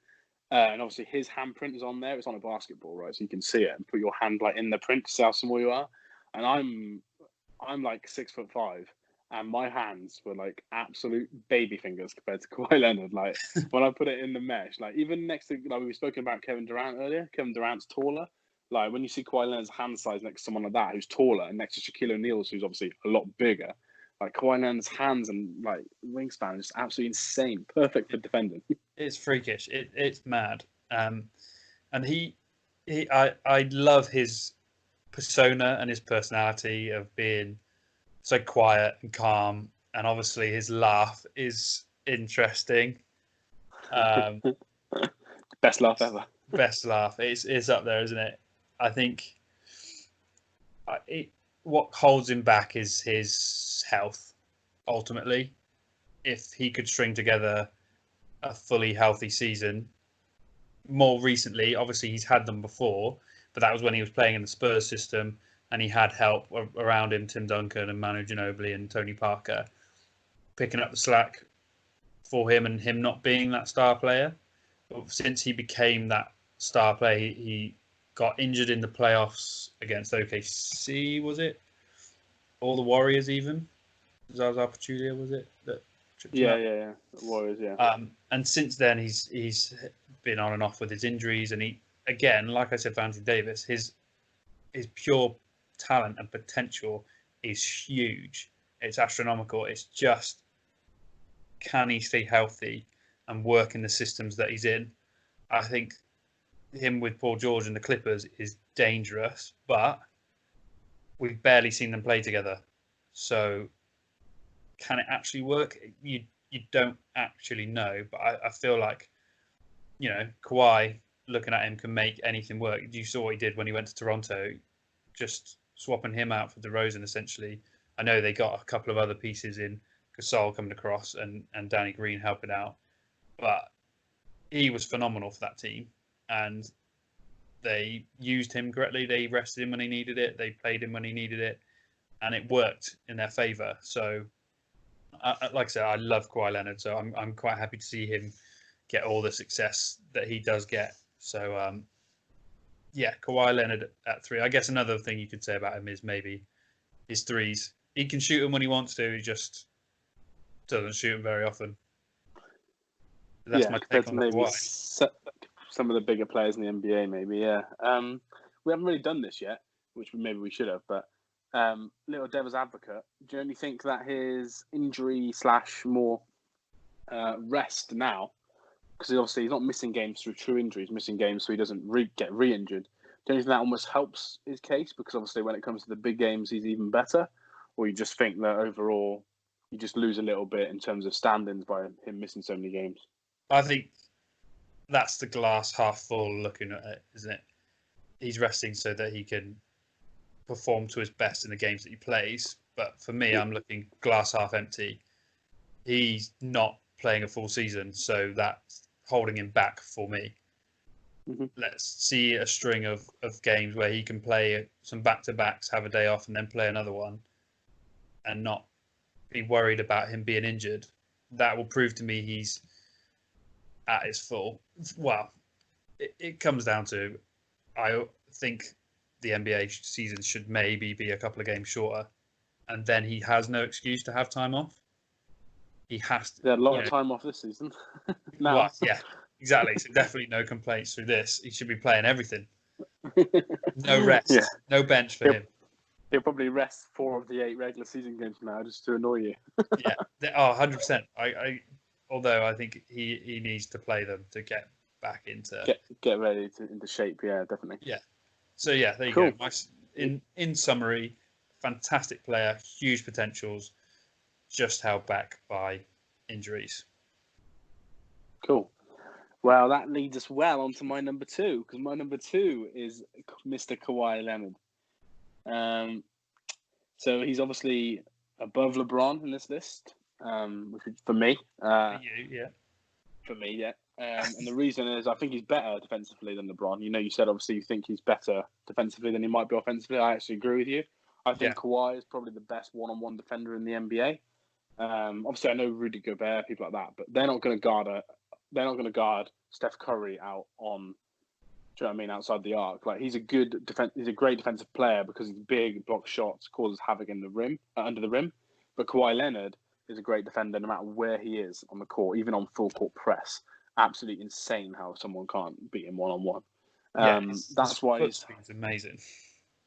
And obviously his handprint is on there. It's on a basketball, right? So you can see it and put your hand like in the print to see how small you are. And I'm like 6'5", and my hands were like absolute baby fingers compared to Kawhi Leonard. Like when I put it in the mesh, like even next to, like we were spoken about Kevin Durant earlier. Kevin Durant's taller. Like when you see Kawhi Leonard's hand size next to someone like that who's taller, and next to Shaquille O'Neal's who's obviously a lot bigger, like Kawhi Leonard's hands and like wingspan is just absolutely insane. Perfect for defending. It's freakish. It's mad. And I love his persona and his personality of being so quiet and calm, and obviously his laugh is interesting. Best laugh ever. Best laugh. It's up there, isn't it? I think what holds him back is his health. Ultimately, if he could string together a fully healthy season, more recently, obviously he's had them before, but that was when he was playing in the Spurs system and he had help around him, Tim Duncan and Manu Ginobili and Tony Parker, picking up the slack for him and him not being that star player. But since he became that star player, he got injured in the playoffs against OKC, was it? Or the Warriors even? Zaza Pachulia, was it? Yeah. Warriors, yeah. And since then, he's been on and off with his injuries, and he, again, like I said for Anthony Davis, his pure talent and potential is huge. It's astronomical. It's just, can he stay healthy and work in the systems that he's in? I think him with Paul George and the Clippers is dangerous, but we've barely seen them play together. So can it actually work? You don't actually know, but I feel like, Kawhi, looking at him, can make anything work. You saw what he did when he went to Toronto. Just swapping him out for DeRozan essentially. I know they got a couple of other pieces in Gasol coming across and Danny Green helping out, but he was phenomenal for that team, and they used him correctly. They rested him when he needed it. They played him when he needed it, and it worked in their favour. So, like I said, I love Kawhi Leonard, so I'm quite happy to see him get all the success that he does get. So, yeah, Kawhi Leonard at 3. I guess another thing you could say about him is maybe his threes. He can shoot them when he wants to. He just doesn't shoot them very often. That's my take on maybe Kawhi. Some of the bigger players in the NBA, maybe. Yeah. We haven't really done this yet, which maybe we should have. But little devil's advocate, do you only think that his injury / more rest now, because obviously he's not missing games through true injuries, missing games so he doesn't get re-injured. Do you think that almost helps his case? Because obviously when it comes to the big games, he's even better? Or you just think that overall you just lose a little bit in terms of standings by him missing so many games? I think that's the glass half full looking at it, isn't it? He's resting so that he can perform to his best in the games that he plays. But for me, I'm looking glass half empty. He's not playing a full season, so that's holding him back for me. Mm-hmm. Let's see a string of games where he can play some back-to-backs, have a day off, and then play another one, and not be worried about him being injured. That will prove to me he's at his full. Well, it comes down to, I think the NBA season should maybe be a couple of games shorter, and then he has no excuse to have time off. He has to. They had a lot of time off this season. Now. Well, yeah, exactly. So definitely no complaints through this. He should be playing everything. No rest, no bench for him. He'll probably rest 4 of the 8 regular season games now just to annoy you. Yeah, 100%. Although I think he needs to play them to get back into get ready into shape. Yeah, definitely. Yeah. So yeah, there you go. In summary, fantastic player, huge potentials, just held back by injuries. Cool. Well, that leads us well onto my number 2, because my number 2 is Mr. Kawhi Leonard. So he's obviously above LeBron in this list, which for me. For you, yeah. For me, yeah. And the reason is I think he's better defensively than LeBron. You said obviously you think he's better defensively than he might be offensively. I actually agree with you. I think Kawhi is probably the best one-on-one defender in the NBA. Obviously, I know Rudy Gobert, people like that, but they're not going to guard Steph Curry out on. Do you know what I mean? Outside the arc, like he's a great defensive player because he's big, blocks shots, causes havoc in the rim, under the rim. But Kawhi Leonard is a great defender no matter where he is on the court, even on full court press. Absolutely insane how someone can't beat him one-on-one. That's why it's amazing.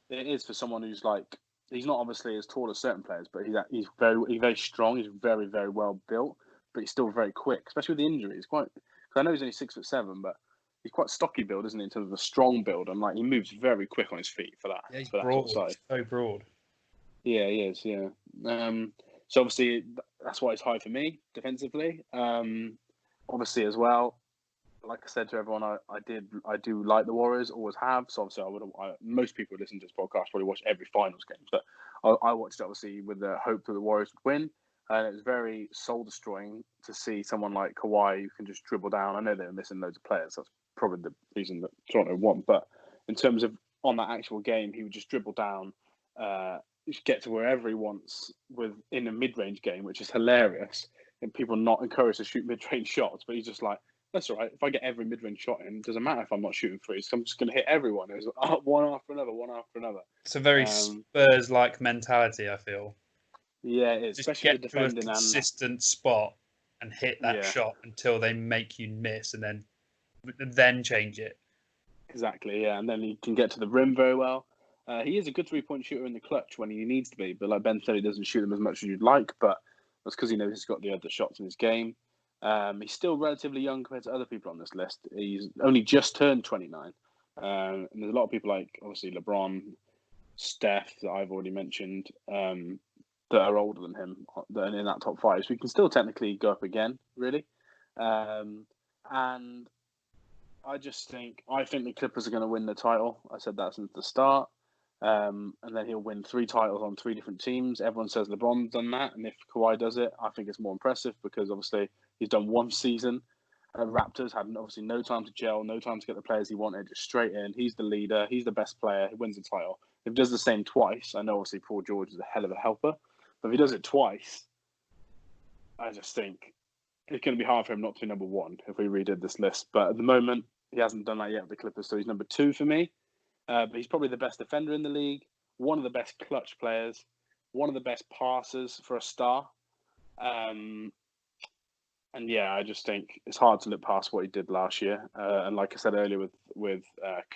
It is for someone who's like, he's not obviously as tall as certain players, but he's very strong. He's very, very well built, but he's still very quick, especially with the injuries. Because I know he's only 6'7", but he's quite stocky build, isn't he, in terms of a strong build, and like he moves very quick on his feet for that. Yeah, he's for broad. That sort of size. So broad. Yeah, he is. Yeah. So obviously that's why it's high for me defensively. Obviously as well, like I said to everyone, I do like the Warriors, always have. So obviously most people who listen to this podcast probably watch every finals game, but I watched it obviously with the hope that the Warriors would win. And it was very soul destroying to see someone like Kawhi who can just dribble down. I know they were missing loads of players. That's probably the reason that Toronto won. But in terms of on that actual game, he would just dribble down, get to wherever he wants in a mid-range game, which is hilarious. And people not encouraged to shoot mid-range shots, but he's just like, that's all right. If I get every mid-range shot in, it doesn't matter if I'm not shooting threes. So I'm just going to hit everyone. It was one after another. It's a very Spurs-like mentality, I feel. Yeah, it is. Just especially get to a consistent spot and hit that shot until they make you miss, and then change it. Exactly, yeah. And then he can get to the rim very well. He is a good three-point shooter in the clutch when he needs to be, but like Ben said, he doesn't shoot them as much as you'd like, but that's because he knows he's got the other shots in his game. He's still relatively young compared to other people on this list. He's only just turned 29. And there's a lot of people like, obviously, LeBron, Steph, that I've already mentioned, that are older than him, that are in that top 5. So we can still technically go up again, really. And I think the Clippers are going to win the title. I said that since the start. And then he'll win 3 titles on 3 different teams. Everyone says LeBron's done that, and if Kawhi does it, I think it's more impressive because obviously he's done one season at Raptors, had obviously no time to gel, no time to get the players he wanted, just straight in. He's the leader, he's the best player, he wins the title. If he does the same twice, I know obviously Paul George is a hell of a helper, but if he does it twice, I just think it's going to be hard for him not to be number 1 if we redid this list. But at the moment, he hasn't done that yet with the Clippers, so he's number 2 for me. But he's probably the best defender in the league, one of the best clutch players, one of the best passers for a star. And yeah, I just think it's hard to look past what he did last year. And like I said earlier with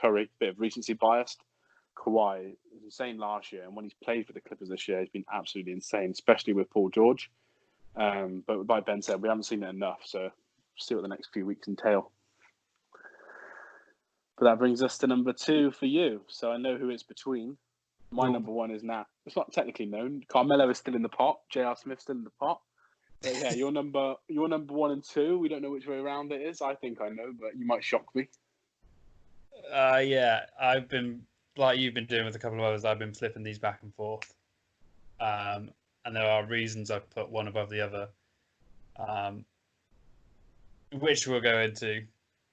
Curry, bit of recency biased. Kawhi was insane last year, and when he's played for the Clippers this year, he's been absolutely insane, especially with Paul George. But like Ben said, we haven't seen it enough, so see what the next few weeks entail. But that brings us to number 2 for you. So I know who it's between. My number 1 is Nat. It's not technically known. Carmelo is still in the pot. J.R. Smith's still in the pot. But yeah, your number 1 and 2. We don't know which way around it is. I think I know, but you might shock me. Yeah, I've been like you've been doing with a couple of others. I've been flipping these back and forth, and there are reasons I've put one above the other, which we'll go into,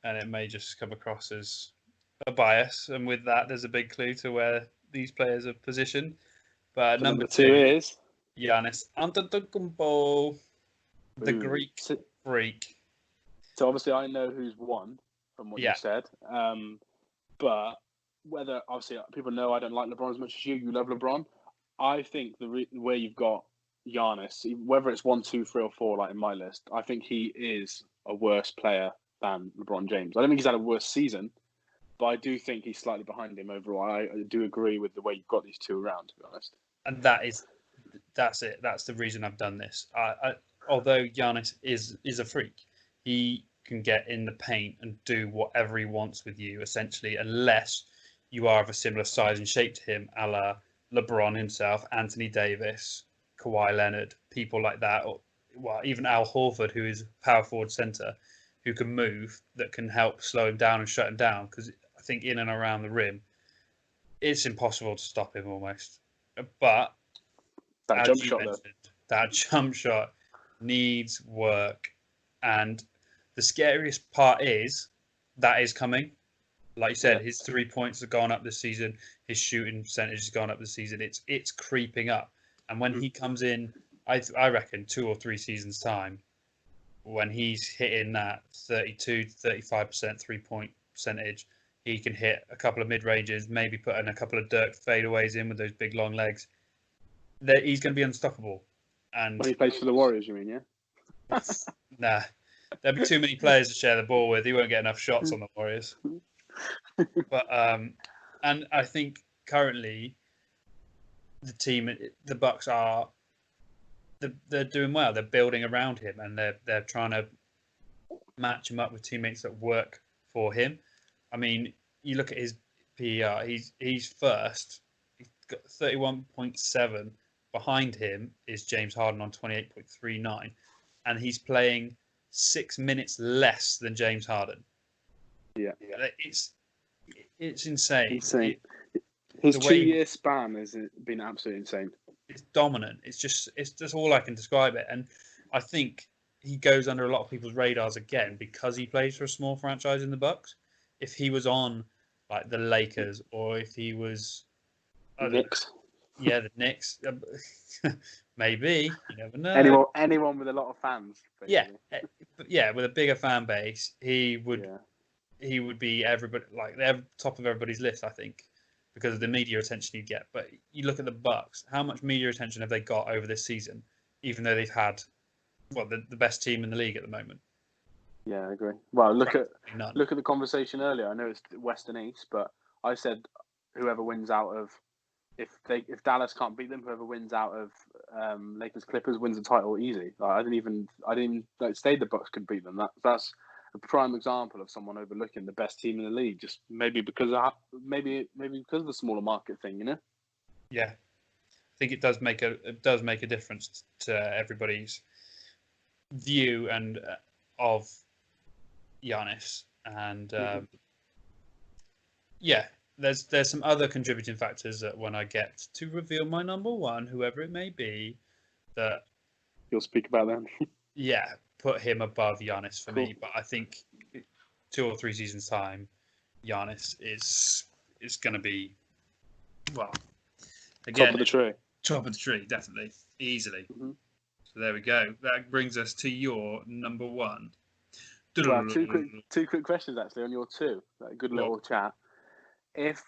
and it may just come across as a bias. And with that, there's a big clue to where these players are positioned. But So number 2 2 is Giannis Antetokounmpo, the Greek freak. So obviously I know who's won from what you said. But whether obviously people know I don't like LeBron as much as you. You love LeBron. I think where you've got Giannis, whether it's 1, 2, 3, or 4, like in my list, I think he is a worse player than LeBron James. I don't think he's had a worse season, but I do think he's slightly behind him overall. I do agree with the way you've got these two around, to be honest. And that's it. That's the reason I've done this. Although Giannis is a freak, he can get in the paint and do whatever he wants with you, essentially, unless you are of a similar size and shape to him, a la LeBron himself, Anthony Davis, Kawhi Leonard, people like that, or even Al Horford, who is power forward center, who can move, that can help slow him down and shut him down. Because I think in and around the rim, it's impossible to stop him almost. But that jump shot, that jump shot needs work, and the scariest part is that is coming. Like you said, his 3 points have gone up this season. His shooting percentage has gone up this season. It's creeping up, and when he comes in, I reckon 2 or 3 seasons time, when he's hitting that 32 to 35% 3-point percentage, he can hit a couple of mid ranges, maybe put in a couple of Dirk fadeaways in with those big long legs. He's going to be unstoppable. And when he plays for the Warriors, you mean? Yeah. Nah, there'll be too many players to share the ball with. He won't get enough shots on the Warriors. But and I think currently the Bucks they're doing well. They're building around him, and they're trying to match him up with teammates that work for him. I mean, you look at his PER. He's first. He's got 31.7. Behind him is James Harden on 28.39, and he's playing 6 minutes less than James Harden. Yeah. It's insane. His 2-year span has been absolutely insane. It's dominant. It's just all I can describe it. And I think he goes under a lot of people's radars again because he plays for a small franchise in the Bucks. If he was on like the Lakers, or if he was Knicks. The Knicks. Maybe. You never know. Anyone with a lot of fans. Basically. Yeah, with a bigger fan base, he would be everybody, like the top of everybody's list, I think, because of the media attention he'd get. But you look at the Bucks, how much media attention have they got over this season, even though they've had the best team in the league at the moment? Yeah, I agree. Well, look at the conversation earlier. I know it's West and East, but I said whoever wins out of if Dallas can't beat them, whoever wins out of Lakers Clippers wins the title easy. Like, I didn't even say the Bucks could beat them. That's a prime example of someone overlooking the best team in the league, just maybe because of the smaller market thing, you know. Yeah, I think it does make a difference to everybody's view and of Giannis, and there's some other contributing factors that when I get to reveal my number one, whoever it may be, that You'll speak about them. yeah, put him above Giannis for Cool. me. But I think 2 or 3 seasons time, Giannis is going to be, well, again, Top of the tree. top of the tree, definitely, easily. Mm-hmm. So there we go. That brings us to your number one. Well, two quick questions actually on your two. Like, good little chat. If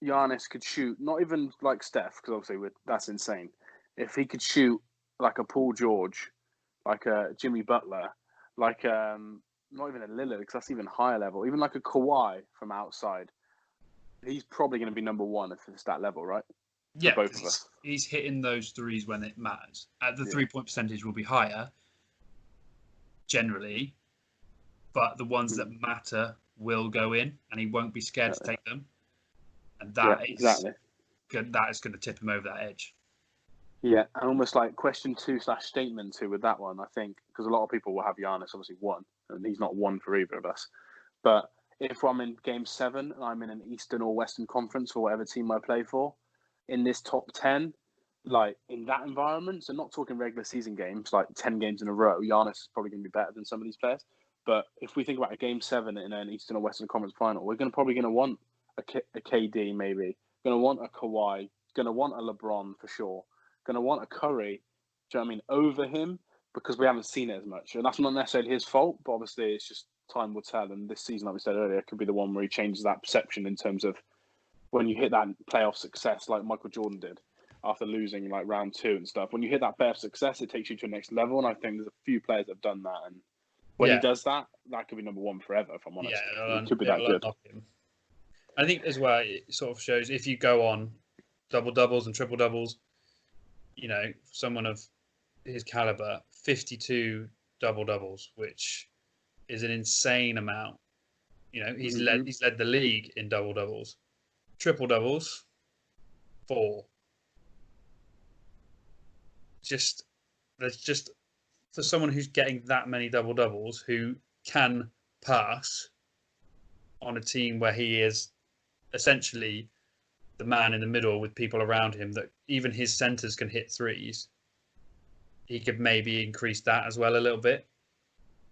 Giannis could shoot, not even like Steph, because obviously that's insane. If he could shoot like a Paul George, like a Jimmy Butler, like not even a Lillard, because that's even higher level, even like a Kawhi from outside, he's probably going to be number one if it's that level, right? Yeah, for both of us. He's hitting those threes when it matters. The Yeah. 3-point percentage will be higher, generally, but the ones that matter will go in, and he won't be scared to take them. And that is exactly good. That is going to tip him over that edge. Yeah, and almost like question 2/statement 2 with that one, I think, because a lot of people will have Giannis obviously one, and he's not one for either of us. But if I'm in Game 7 and I'm in an Eastern or Western Conference for whatever team I play for, in this top 10, like in that environment, so not talking regular season games, like 10 games in a row, Giannis is probably going to be better than some of these players. But if we think about a Game 7 in an Eastern or Western Conference final, we're probably going to want a KD maybe, going to want a Kawhi, going to want a LeBron for sure. Going to want a Curry, do you know what I mean, over him, because we haven't seen it as much. And that's not necessarily his fault, but obviously it's just time will tell. And this season, like we said earlier, could be the one where he changes that perception in terms of when you hit that playoff success like Michael Jordan did after losing like round 2 and stuff. When you hit that playoff success, it takes you to the next level. And I think there's a few players that have done that. And when he does that, that could be number one forever, if I'm honest. Yeah, it could be that good. I think as well, it sort of shows if you go on double-doubles and triple-doubles, you know, someone of his caliber, 52 double-doubles, which is an insane amount. You know, he's led the league in double-doubles. Triple-doubles, 4. There's just for someone who's getting that many double-doubles, who can pass on a team where he is essentially the man in the middle with people around him, that even his centers can hit threes. He could maybe increase that as well a little bit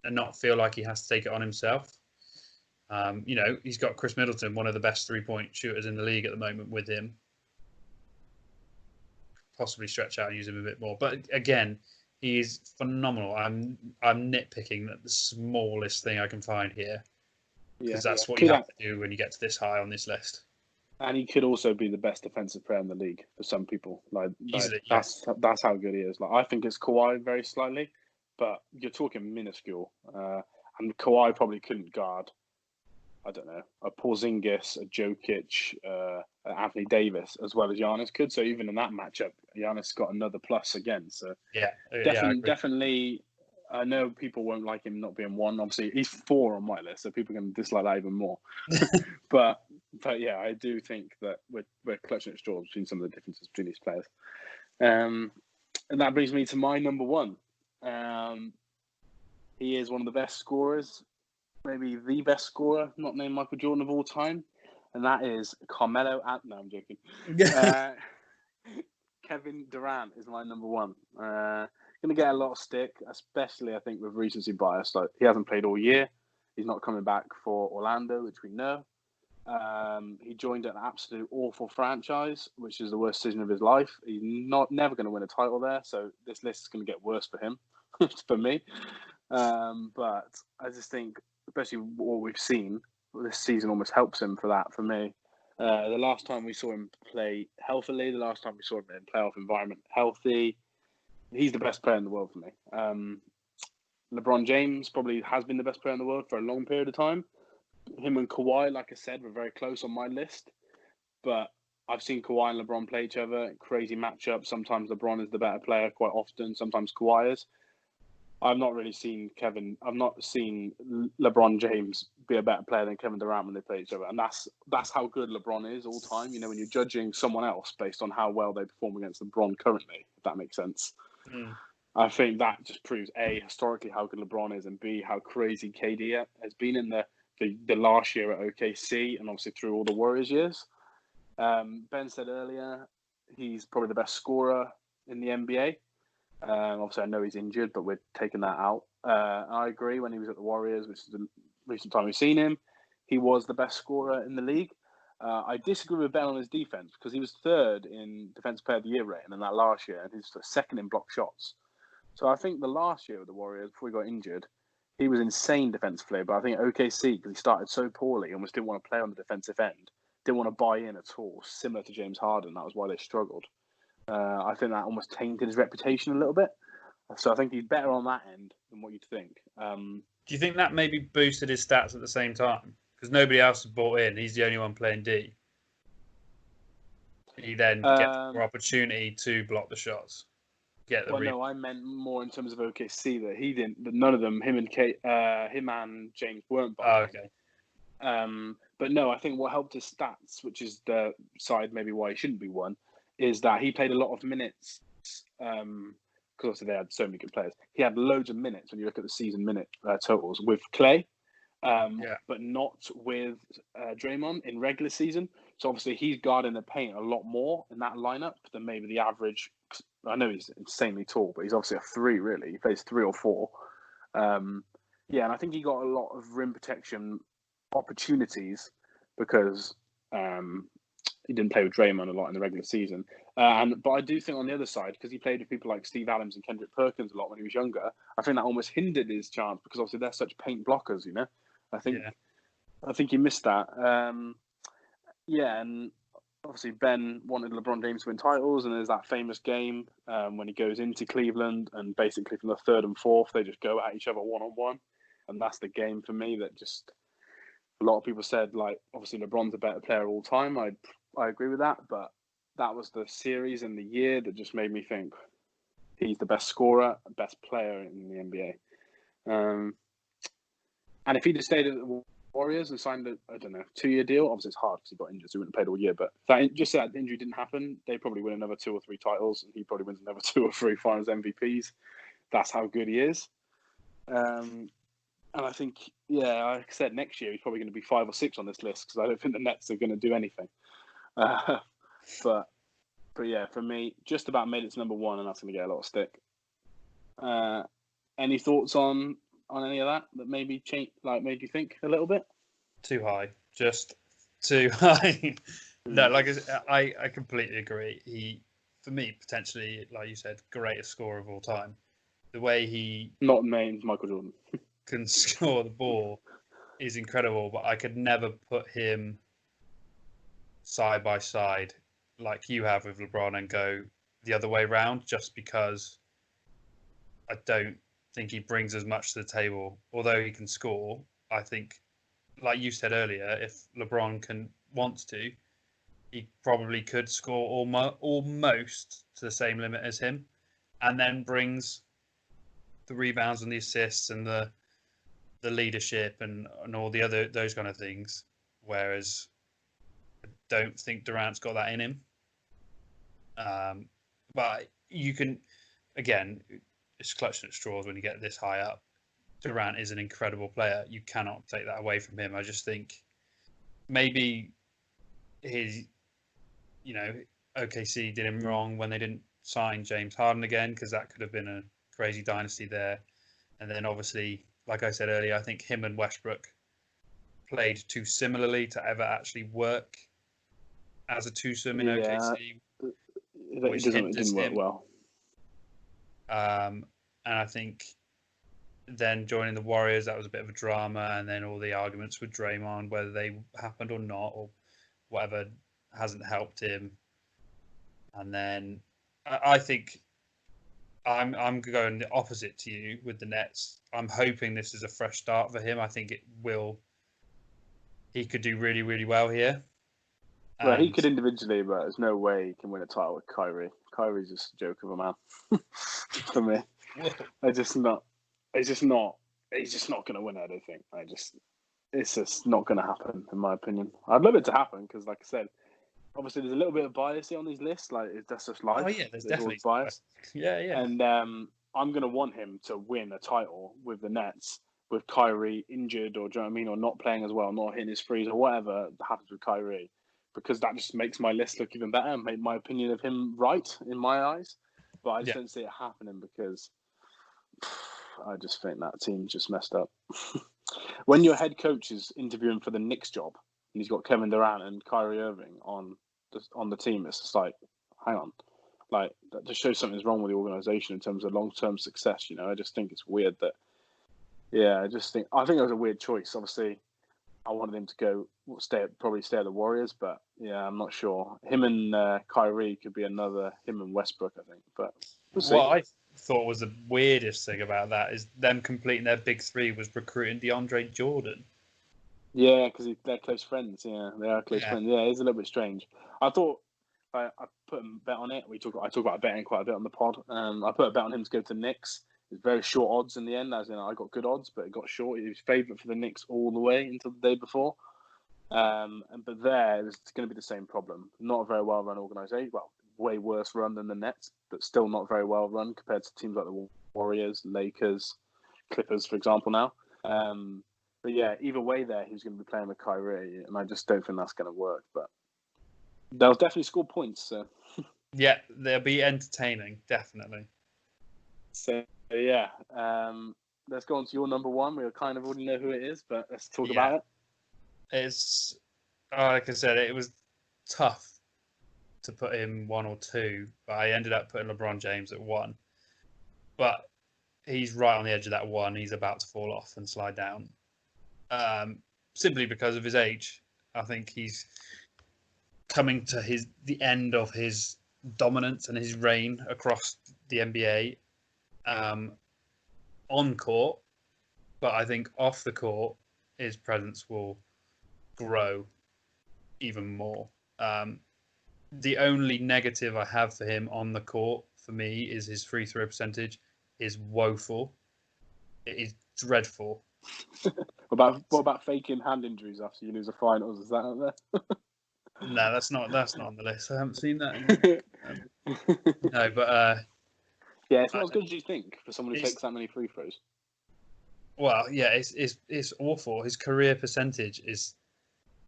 and not feel like he has to take it on himself. You know, he's got Chris Middleton, one of the best 3-point shooters in the league at the moment, with him. Possibly stretch out and use him a bit more. But again, he's phenomenal. I'm nitpicking that the smallest thing I can find here, because that's what you have to do when you get to this high on this list. And he could also be the best defensive player in the league for some people. Easily, that's how good he is. Like, I think it's Kawhi very slightly, but you're talking minuscule. And Kawhi probably couldn't guard, I don't know, a Porzingis, a Jokic, Anthony Davis, as well as Giannis could. So even in that matchup, Giannis got another plus again. So definitely. I know people won't like him not being 1. Obviously, he's 4 on my list, so people are going to dislike that even more. but yeah, I do think that we're clutching at straws between some of the differences between these players. And that brings me to my number 1. He is one of the best scorers, maybe the best scorer, not named Michael Jordan of all time, and that is Carmelo. No, I'm joking. Kevin Durant is my number 1. Going to get a lot of stick, especially I think with recency bias. Like, he hasn't played all year. He's not coming back for Orlando, which we know. He joined an absolute awful franchise, which is the worst decision of his life. He's never going to win a title there, so this list is going to get worse for him, for me. But I just think, especially what we've seen, this season almost helps him for that, for me. The last time we saw him play healthily, the last time we saw him in playoff environment healthy, he's the best player in the world for me. LeBron James probably has been the best player in the world for a long period of time. Him and Kawhi, like I said, were very close on my list. But I've seen Kawhi and LeBron play each other. Crazy matchup. Sometimes LeBron is the better player quite often. Sometimes Kawhi is. I've not seen LeBron James be a better player than Kevin Durant when they play each other. And that's how good LeBron is all time. You know, when you're judging someone else based on how well they perform against LeBron currently, if that makes sense. I think that just proves, A, historically how good LeBron is, and B, how crazy KD has been in the last year at OKC and obviously through all the Warriors years. Ben said earlier he's probably the best scorer in the NBA. Obviously, I know he's injured, but we're taking that out. I agree. When he was at the Warriors, which is the recent time we've seen him, he was the best scorer in the league. I disagree with Ben on his defense because he was third in Defensive Player of the Year rating in that last year, and he's second in block shots. So I think the last year with the Warriors, before he got injured, he was insane defensively. But I think OKC, because he started so poorly, almost didn't want to play on the defensive end, didn't want to buy in at all, similar to James Harden. That was why they struggled. I think that almost tainted his reputation a little bit. So I think he's better on that end than what you'd think. Do you think that maybe boosted his stats at the same time? Because nobody else has bought in. He's the only one playing D. He then gets more opportunity to block the shots. No, I meant more in terms of OKC that he didn't. That none of them, him and James weren't buying. Oh, okay. But no, I think what helped his stats, which is the side maybe why he shouldn't be one, is that he played a lot of minutes. Because they had so many good players. He had loads of minutes when you look at the season minute totals with Clay, but not with Draymond in regular season. So obviously he's guarding the paint a lot more in that lineup than maybe the average. I know he's insanely tall, but he's obviously a 3 really. He plays 3 or 4. And I think he got a lot of rim protection opportunities because he didn't play with Draymond a lot in the regular season. But I do think on the other side, because he played with people like Steve Adams and Kendrick Perkins a lot when he was younger, I think that almost hindered his chance because obviously they're such paint blockers, you know. I think he missed that. And obviously Ben wanted LeBron James to win titles, and there's that famous game when he goes into Cleveland and basically from the third and fourth they just go at each other one-on-one, and that's the game for me that just a lot of people said, like, obviously LeBron's a better player all time. I agree with that, but that was the series and the year that just made me think he's the best scorer, best player in the NBA. And if he'd have stayed at the Warriors and signed a 2-year deal, obviously it's hard because he got injured, so he wouldn't have played all year. But if that injury didn't happen, they probably win another 2 or 3 titles, and he probably wins another 2 or 3 Finals MVPs. That's how good he is. And I think, like I said, next year he's probably going to be 5 or 6 on this list because I don't think the Nets are going to do anything. But yeah, for me, just about made it to number 1, and that's going to get a lot of stick. Any thoughts on any of that maybe made you think a little bit? Too high, just too high. No, like I completely agree. He, for me, potentially, like you said, greatest scorer of all time. The way he not named Michael Jordan can score the ball is incredible, but I could never put him side by side like you have with LeBron and go the other way round, just because I don't think he brings as much to the table. Although he can score, I think, like you said earlier, if LeBron wants to, he probably could score almost to the same limit as him, and then brings the rebounds and the assists and the leadership and all the other those kind of things. Whereas I don't think Durant's got that in him. But you can, again, it's clutching at straws when you get this high up. Durant is an incredible player. You cannot take that away from him. I just think maybe his, OKC did him wrong when they didn't sign James Harden again, because that could have been a crazy dynasty there. And then obviously, like I said earlier, I think him and Westbrook played too similarly to ever actually work as a twosome in OKC. It didn't work well. And I think then joining the Warriors, that was a bit of a drama, and then all the arguments with Draymond, whether they happened or not, or whatever, hasn't helped him. And then I think I'm going the opposite to you with the Nets. I'm hoping this is a fresh start for him. I think it will. He could do really, really well here. Well, he could individually, but there's no way he can win a title with Kyrie. Kyrie's just a joke of a man for me. He's just not going to win. I don't think. It's just not going to happen, in my opinion. I'd love it to happen because, like I said, obviously there's a little bit of bias on these lists. Like, that's just life. Oh yeah, there's definitely bias. Yeah. And I'm going to want him to win a title with the Nets, with Kyrie injured, or do you know what I mean, or not playing as well, not hitting his threes, or whatever happens with Kyrie. because that just makes my list look even better and make my opinion of him right in my eyes. But I just Yeah. don't see it happening because I just think that team's just messed up. When your head coach is interviewing for the Knicks job and he's got Kevin Durant and Kyrie Irving on the team, it's just like, hang on. Like, that just shows something's wrong with the organization in terms of long-term success. I just think it's weird that. Yeah, I think it was a weird choice. Obviously, I wanted him to probably stay at the Warriors, but yeah, I'm not sure. Him and Kyrie could be another him and Westbrook, I think. But we'll see. What I thought was the weirdest thing about that is them completing their big three was recruiting DeAndre Jordan. Yeah, because they're close friends. Yeah, they are close Yeah. friends. Yeah, it's a little bit strange. I thought I put a bet on it. I talk about betting quite a bit on the pod. I put a bet on him to go to the Knicks. It's very short odds in the end, as in I got good odds, but it got short. He was favourite for the Knicks all the way until the day before. But there, it's going to be the same problem. Not a very well run organisation. Well, way worse run than the Nets, but still not very well run compared to teams like the Warriors, Lakers, Clippers, for example. Now, but yeah, either way, there he's going to be playing with Kyrie, and I just don't think that's going to work. But they'll definitely score points. So. Yeah, they'll be entertaining, definitely. So yeah, let's go on to your number one. We kind of already know who it is, but let's talk about it. It's like I said, it was tough to put him 1 or 2, but I ended up putting LeBron James at 1. But he's right on the edge of that 1. He's about to fall off and slide down, simply because of his age. I think he's coming to the end of his dominance and his reign across the NBA on court, but I think off the court, his presence will grow even more. The only negative I have for him on the court, for me, is his free throw percentage is woeful. It is dreadful. What about faking hand injuries after you lose the finals? Is that out there? No, that's not on the list. I haven't seen that. No, but yeah, it's not as good as you think for someone who takes that many free throws. Well, yeah, it's awful. His career percentage is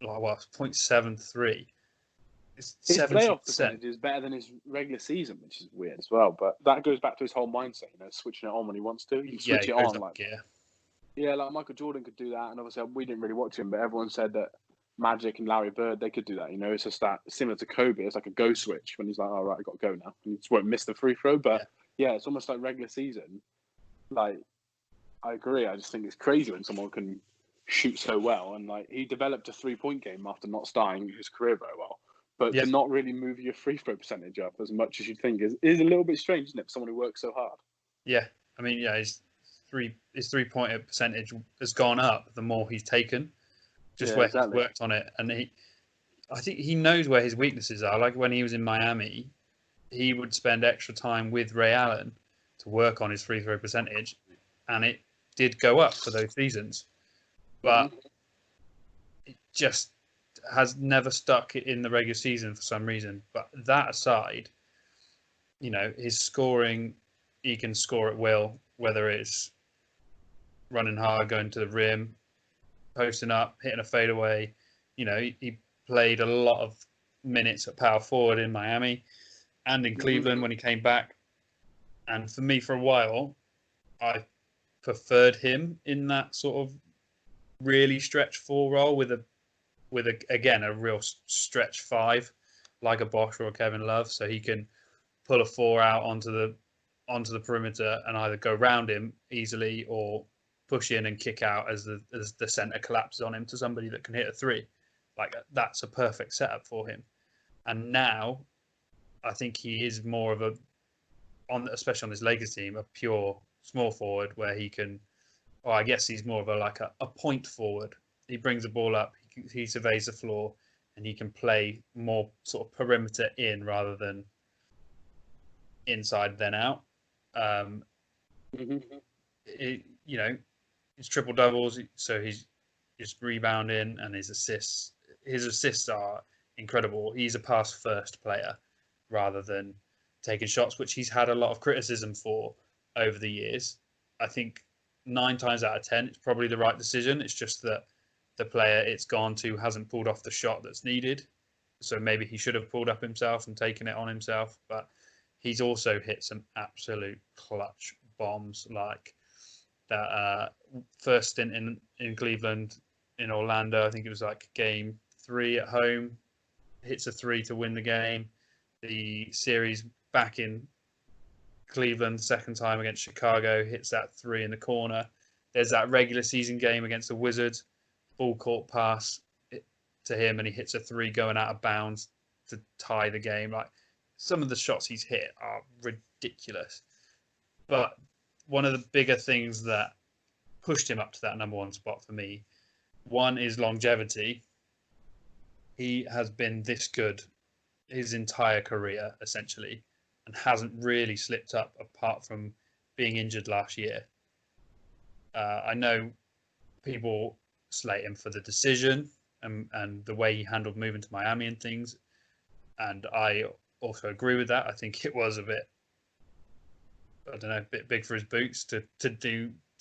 like 0.73. It's his 70%. Playoff percentage is better than his regular season, which is weird as well. But that goes back to his whole mindset, switching it on when he wants to. You can switch it on, like like Michael Jordan could do that, and obviously we didn't really watch him, but everyone said that Magic and Larry Bird, they could do that. It's just that similar to Kobe. It's like a go switch when he's like, "All right, I got to go now." And he just won't miss the free throw. But yeah, it's almost like regular season. Like, I agree. I just think it's crazy when someone can shoot so well, and like he developed a 3-point game after not starting his career very well. But to not really move your free throw percentage up as much as you'd think is a little bit strange, isn't it, for someone who works so hard? Yeah, I mean, his 3-point percentage has gone up the more he's taken, just where he's worked on it, and I think he knows where his weaknesses are. Like when he was in Miami, he would spend extra time with Ray Allen to work on his free throw percentage, and it did go up for those seasons, but it just has never stuck in the regular season for some reason. But that aside, his scoring, he can score at will, whether it's running hard, going to the rim, posting up, hitting a fadeaway. He played a lot of minutes at power forward in Miami and in Cleveland when he came back. And for me, for a while, I preferred him in that sort of really stretch 4 role with a real stretch 5, like a Bosch or a Kevin Love, so he can pull a 4 out onto the perimeter and either go around him easily or push in and kick out as the center collapses on him to somebody that can hit a 3. Like, that's a perfect setup for him. And now I think he is more of especially on this Lakers team, a pure small forward where he can, or I guess he's more of a point forward. He brings the ball up, he surveys the floor, and he can play more sort of perimeter in rather than inside then out. His triple doubles, so he's rebounding, and his assists. His assists are incredible. He's a pass first player rather than taking shots, which he's had a lot of criticism for over the years. I think 9 times out of 10, it's probably the right decision. It's just that the player it's gone to hasn't pulled off the shot that's needed. So maybe he should have pulled up himself and taken it on himself. But he's also hit some absolute clutch bombs, like that first stint in Cleveland, in Orlando. I think it was like game 3 at home. Hits a 3 to win the game. The series back in Cleveland, second time against Chicago, hits that 3 in the corner. There's that regular season game against the Wizards, full court pass to him, and he hits a 3 going out of bounds to tie the game. Like, some of the shots he's hit are ridiculous. But one of the bigger things that pushed him up to that number 1 spot for me, one is longevity. He has been this good his entire career, essentially, and hasn't really slipped up apart from being injured last year. I know people slate him for the decision and the way he handled moving to Miami and things, and I also agree with that. I think it was a bit, I don't know, a bit big for his boots to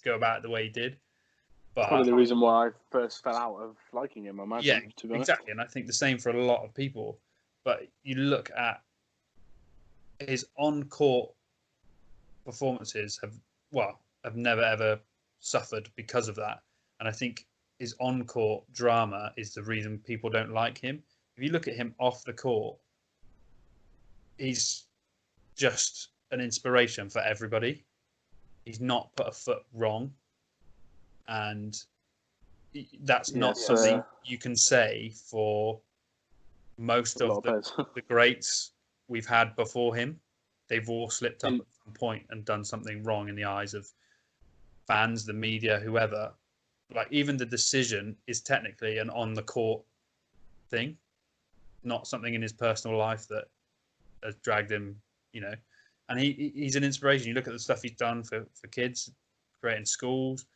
go about it the way he did. But probably the reason why I first fell out of liking him, I imagine. Yeah, to be honest. exactly, and I think the same for a lot of people. But you look at his on-court performances have never ever suffered because of that, and I think his on-court drama is the reason people don't like him. If you look at him off the court, he's just an inspiration for everybody. He's not put a foot wrong, and that's not something you can say for most of the greats we've had before him. They've all slipped up at some point and done something wrong in the eyes of fans, the media, whoever. Like, even the decision is technically an on-the-court thing, not something in his personal life that has dragged him, And he's an inspiration. You look at the stuff he's done for kids, creating schools.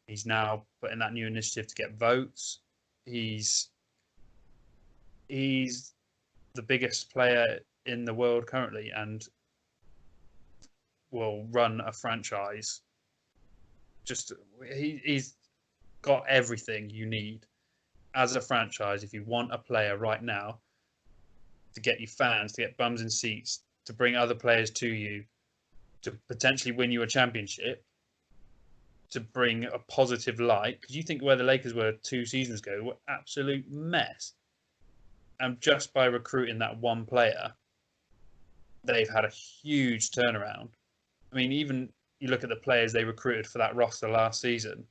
He's now putting that new initiative to get votes. He's the biggest player in the world currently and will run a franchise. He's got everything you need as a franchise. If you want a player right now to get you fans, to get bums in seats, to bring other players to you, to potentially win you a championship, to bring a positive light, because you think where the Lakers were 2 seasons ago were absolute mess. And just by recruiting that one player, they've had a huge turnaround. I mean, even you look at the players they recruited for that roster last season,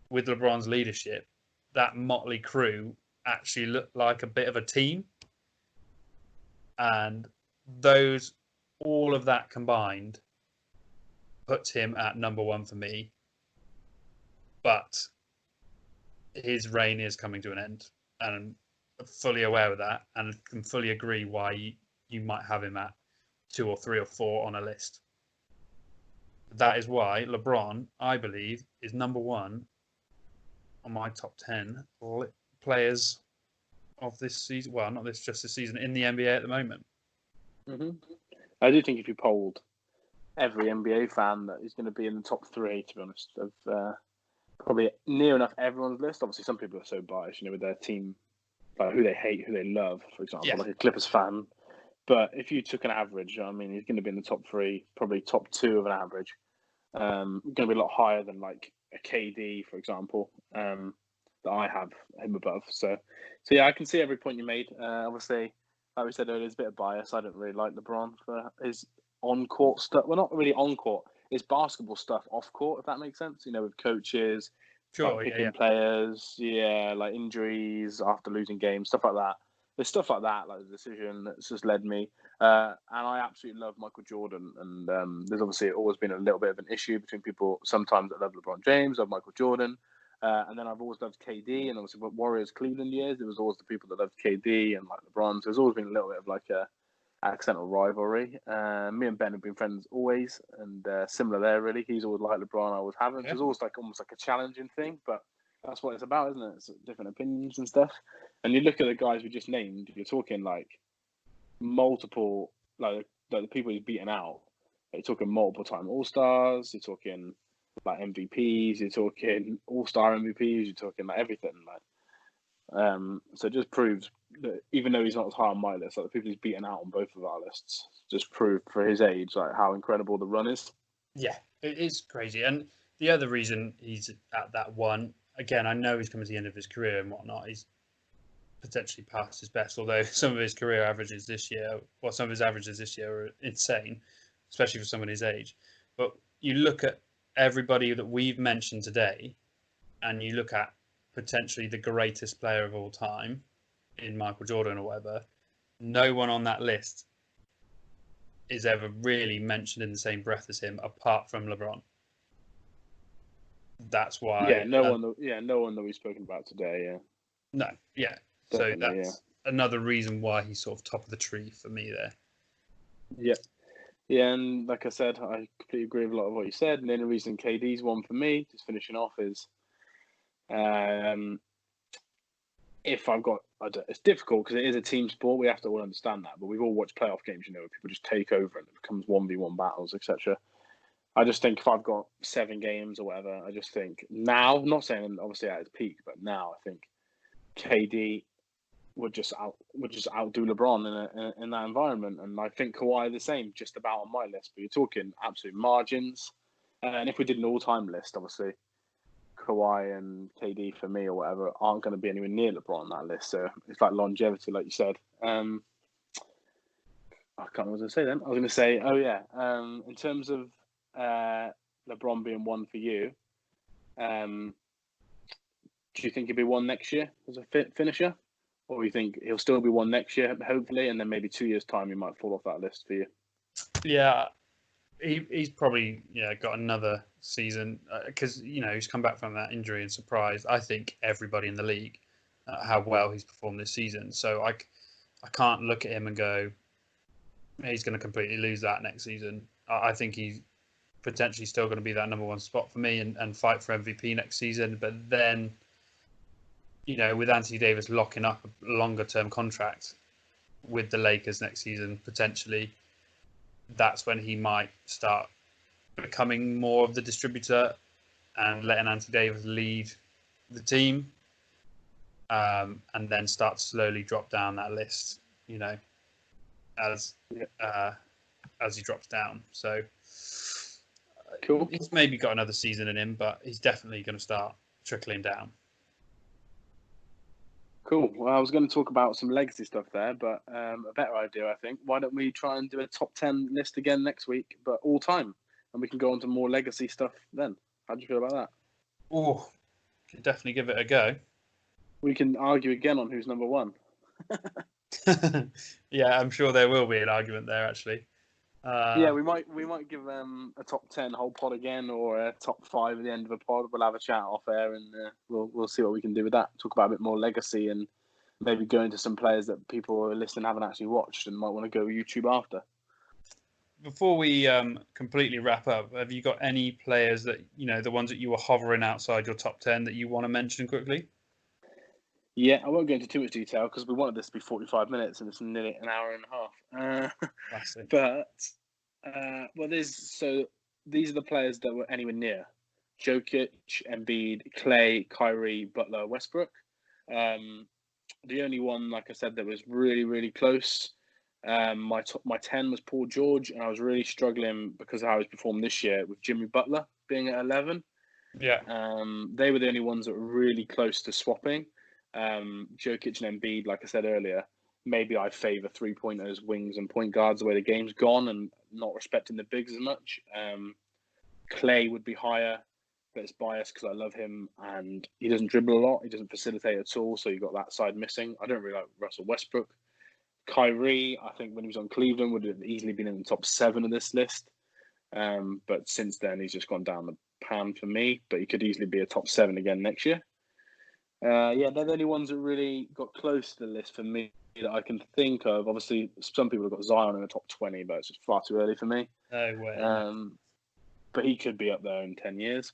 with LeBron's leadership, that motley crew actually looked like a bit of a team. And all of that combined puts him at number 1 for me. But his reign is coming to an end, and I'm fully aware of that, and can fully agree why you might have him at 2 or 3 or 4 on a list. That is why LeBron, I believe, is number 1 on my top 10 players of this season. Well, not just this season, in the NBA at the moment. Mm-hmm. I do think if you polled every NBA fan, that he's going to be in the top 3, to be honest, of probably near enough everyone's list. Obviously, some people are so biased, with their team, like who they hate, who they love, for example, like a Clippers fan. But if you took an average, he's going to be in the top 3, probably top 2 of an average. Going to be a lot higher than like a KD, for example, that I have him above. So yeah, I can see every point you made. Obviously, like we said earlier, there's a bit of bias. I don't really like LeBron for his on-court stuff. Well, not really on-court. It's basketball stuff off-court, if that makes sense. With coaches, picking players, like injuries after losing games, stuff like that. There's stuff like that, like the decision that's just led me. And I absolutely love Michael Jordan. And there's obviously always been a little bit of an issue between people sometimes that love LeBron James, love Michael Jordan. And then I've always loved KD. And obviously, Warriors Cleveland years, it was always the people that loved KD and like LeBron. So there's always been a little bit of like a accidental rivalry. Me and Ben have been friends always, and similar there really. He's always liked LeBron, I always haven't. Yeah. It's always like almost like a challenging thing, but that's what it's about, isn't it? It's different opinions and stuff. And you look at the guys we just named, you're talking like multiple, like the people he's beaten out. You're talking multiple time All-Stars, you're talking like MVPs, you're talking All-Star MVPs, you're talking like everything. So it just proves even though he's not as high on my list, like the people he's beaten out on both of our lists just prove for his age like how incredible the run is. Yeah, it is crazy. And the other reason he's at that one, again, I know he's coming to the end of his career and whatnot. He's potentially past his best, although some of his career averages this year, well, some of his averages this year are insane, especially for someone his age. But you look at everybody that we've mentioned today, and you look at potentially the greatest player of all time in Michael Jordan or whatever, no one on that list is ever really mentioned in the same breath as him, apart from LeBron. That's why. No one that we've spoken about today. Yeah. No, yeah. Definitely, So that's another reason why he's sort of top of the tree for me there. Yeah. Yeah, and like I said, I completely agree with a lot of what you said. And the only reason KD's one for me, just finishing off, is if I've got, it's difficult because it is a team sport. We have to all understand that. But we've all watched playoff games, where people just take over and it becomes 1v1 battles, etc. I just think if I've got 7 games or whatever, I just think now, not saying obviously at his peak, but now I think KD would just outdo LeBron in that environment, and I think Kawhi the same, just about on my list. But you're talking absolute margins, and if we did an all-time list, obviously Kawhi and KD for me or whatever aren't going to be anywhere near LeBron on that list. So it's like longevity, like you said. I can't remember what I was going to say then. I was going to say, in terms of LeBron being one for you, do you think he'll be one next year as a finisher? Or you think he'll still be one next year, hopefully, and then maybe 2 years' time he might fall off that list for you? Yeah, he's probably got another season because he's come back from that injury and surprised I think everybody in the league how well he's performed this season. So I can't look at him and go he's going to completely lose that next season. I think he's potentially still going to be that number one spot for me and fight for MVP next season. But then, with Anthony Davis locking up a longer-term contract with the Lakers next season, potentially, that's when he might start becoming more of the distributor and letting Anthony Davis lead the team, and then start to slowly drop down that list, as he drops down. So cool. He's maybe got another season in him, but he's definitely going to start trickling down. Cool. Well, I was going to talk about some legacy stuff there, but a better idea, I think. Why don't we try and do a top 10 list again next week, but all time, and we can go on to more legacy stuff then. How do you feel about that? Oh, could definitely give it a go. We can argue again on who's number one. Yeah, I'm sure there will be an argument there, actually. We might give them a top 10 whole pod again, or a top 5 at the end of a pod. We'll have a chat off air, and we'll see what we can do with that. Talk about a bit more legacy, and maybe go into some players that people who are listening haven't actually watched and might want to go YouTube after. Before we completely wrap up, have you got any players that the ones that you were hovering outside your top 10 that you want to mention quickly? Yeah, I won't go into too much detail because we wanted this to be 45 minutes and it's nearly an hour and a half. These are the players that were anywhere near: Jokic, Embiid, Clay, Kyrie, Butler, Westbrook. The only one, like I said, that was really, really close. My 10 was Paul George, and I was really struggling because of how he's performed this year with Jimmy Butler being at 11. Yeah. They were the only ones that were really close to swapping. Jokic and Embiid, like I said earlier, maybe I favour 3-pointers, wings, and point guards the way the game's gone, and not respecting the bigs as much. Clay would be higher, but it's biased because I love him, and he doesn't dribble a lot. He doesn't facilitate at all, so you've got that side missing. I don't really like Russell Westbrook. Kyrie, I think when he was on Cleveland, would have easily been in the top 7 of this list. But since then, he's just gone down the pan for me, but he could easily be a top 7 again next year. They're the only ones that really got close to the list for me that I can think of. Obviously, some people have got Zion in the top 20, but it's just far too early for me. No way. But he could be up there in 10 years,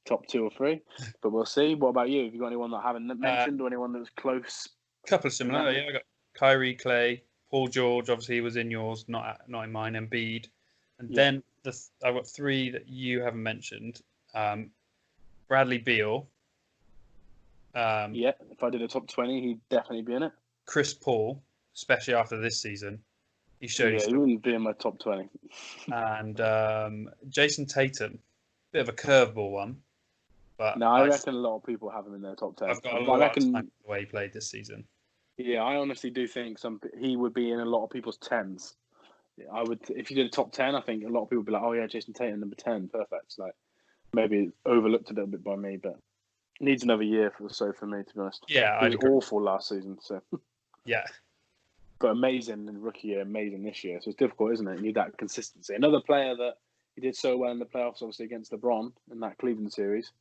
top 2 or 3. But we'll see. What about you? Have you got anyone that I haven't mentioned or anyone that was close? A couple of similar. Yeah, I got Kyrie, Clay, Paul George. Obviously, he was in yours, not in mine. Embiid, and then I've got 3 that you haven't mentioned. Bradley Beal. If I did a top 20, he'd definitely be in it. Chris Paul, especially after this season. He showed Yeah, he wouldn't be in my top 20. And Jason Tatum, bit of a curveball one, but No, I reckon a lot of people have him in their top 10. I've got a I lot reckon, of time the way he played this season. yeah, I honestly do think he would be in a lot of people's 10s. I would, if you did a top 10, I think a lot of people would be like, oh yeah, Jason Tatum, number 10, perfect. Like, maybe overlooked a little bit by me, but needs another year or so for me, to be honest. Yeah, He I'd was agree. awful last season, so. Yeah. But amazing in rookie year, amazing this year. So it's difficult, isn't it? You need that consistency. Another player that he did so well in the playoffs, obviously against LeBron in that Cleveland series,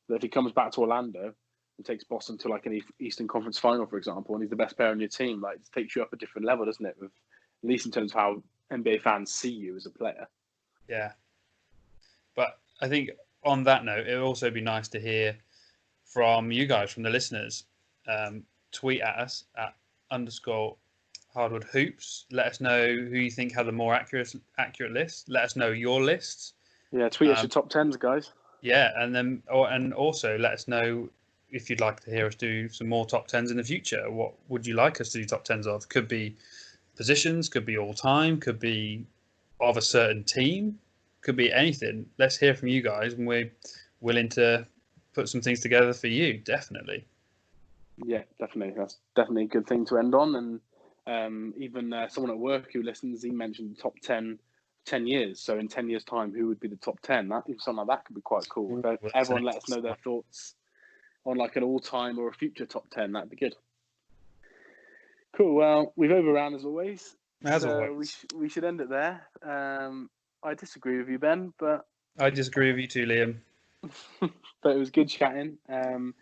that if he comes back to Orlando and takes Boston to like an Eastern Conference final, for example, and he's the best player on your team, like, it takes you up a different level, doesn't it? With, at least in terms of how NBA fans see you as a player. Yeah. But I think on that note, it would also be nice to hear from you guys, from the listeners. Tweet at us at _Hardwood Hoops. Let us know who you think had the more accurate list. Let us know your lists. Yeah, tweet us your top 10s, guys. Yeah, and also let us know if you'd like to hear us do some more top 10s in the future. What would you like us to do top 10s of? Could be positions, could be all time, could be of a certain team, could be anything. Let's hear from you guys, and we're willing to put some things together for you. Definitely. Yeah, definitely. That's definitely a good thing to end on. And even someone at work who listens, he mentioned the top 10 years. So in 10 years' time, who would be the top 10? Something like that could be quite cool. Ooh, If everyone let us know their thoughts on like an all-time or a future top 10, that'd be good. Cool. Well, we've overran as always. As always. We should end it there. I disagree with you, Ben, but I disagree with you too, Liam. but it was good chatting. And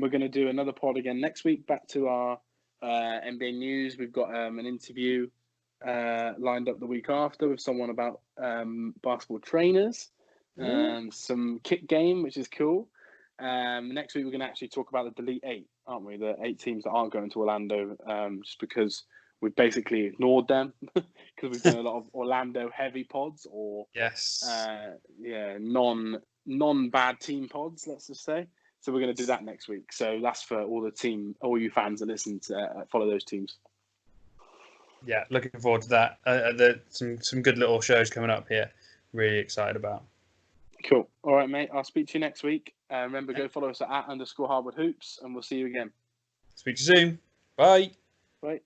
we're going to do another pod again next week. Back to our NBA news. We've got an interview lined up the week after with someone about basketball trainers, some kick game, which is cool. Next week, we're going to actually talk about the Delete 8, aren't we? The 8 teams that aren't going to Orlando, just because we've basically ignored them because we've done a lot of Orlando heavy pods or non-bad team pods, let's just say. So we're going to do that next week. So that's for all you fans that listen to follow those teams. Yeah, looking forward to that. Some good little shows coming up here. Really excited about. Cool. All right, mate. I'll speak to you next week. Remember, go follow us at _Hardwood Hoops, and we'll see you again. Speak to you soon. Bye. Bye.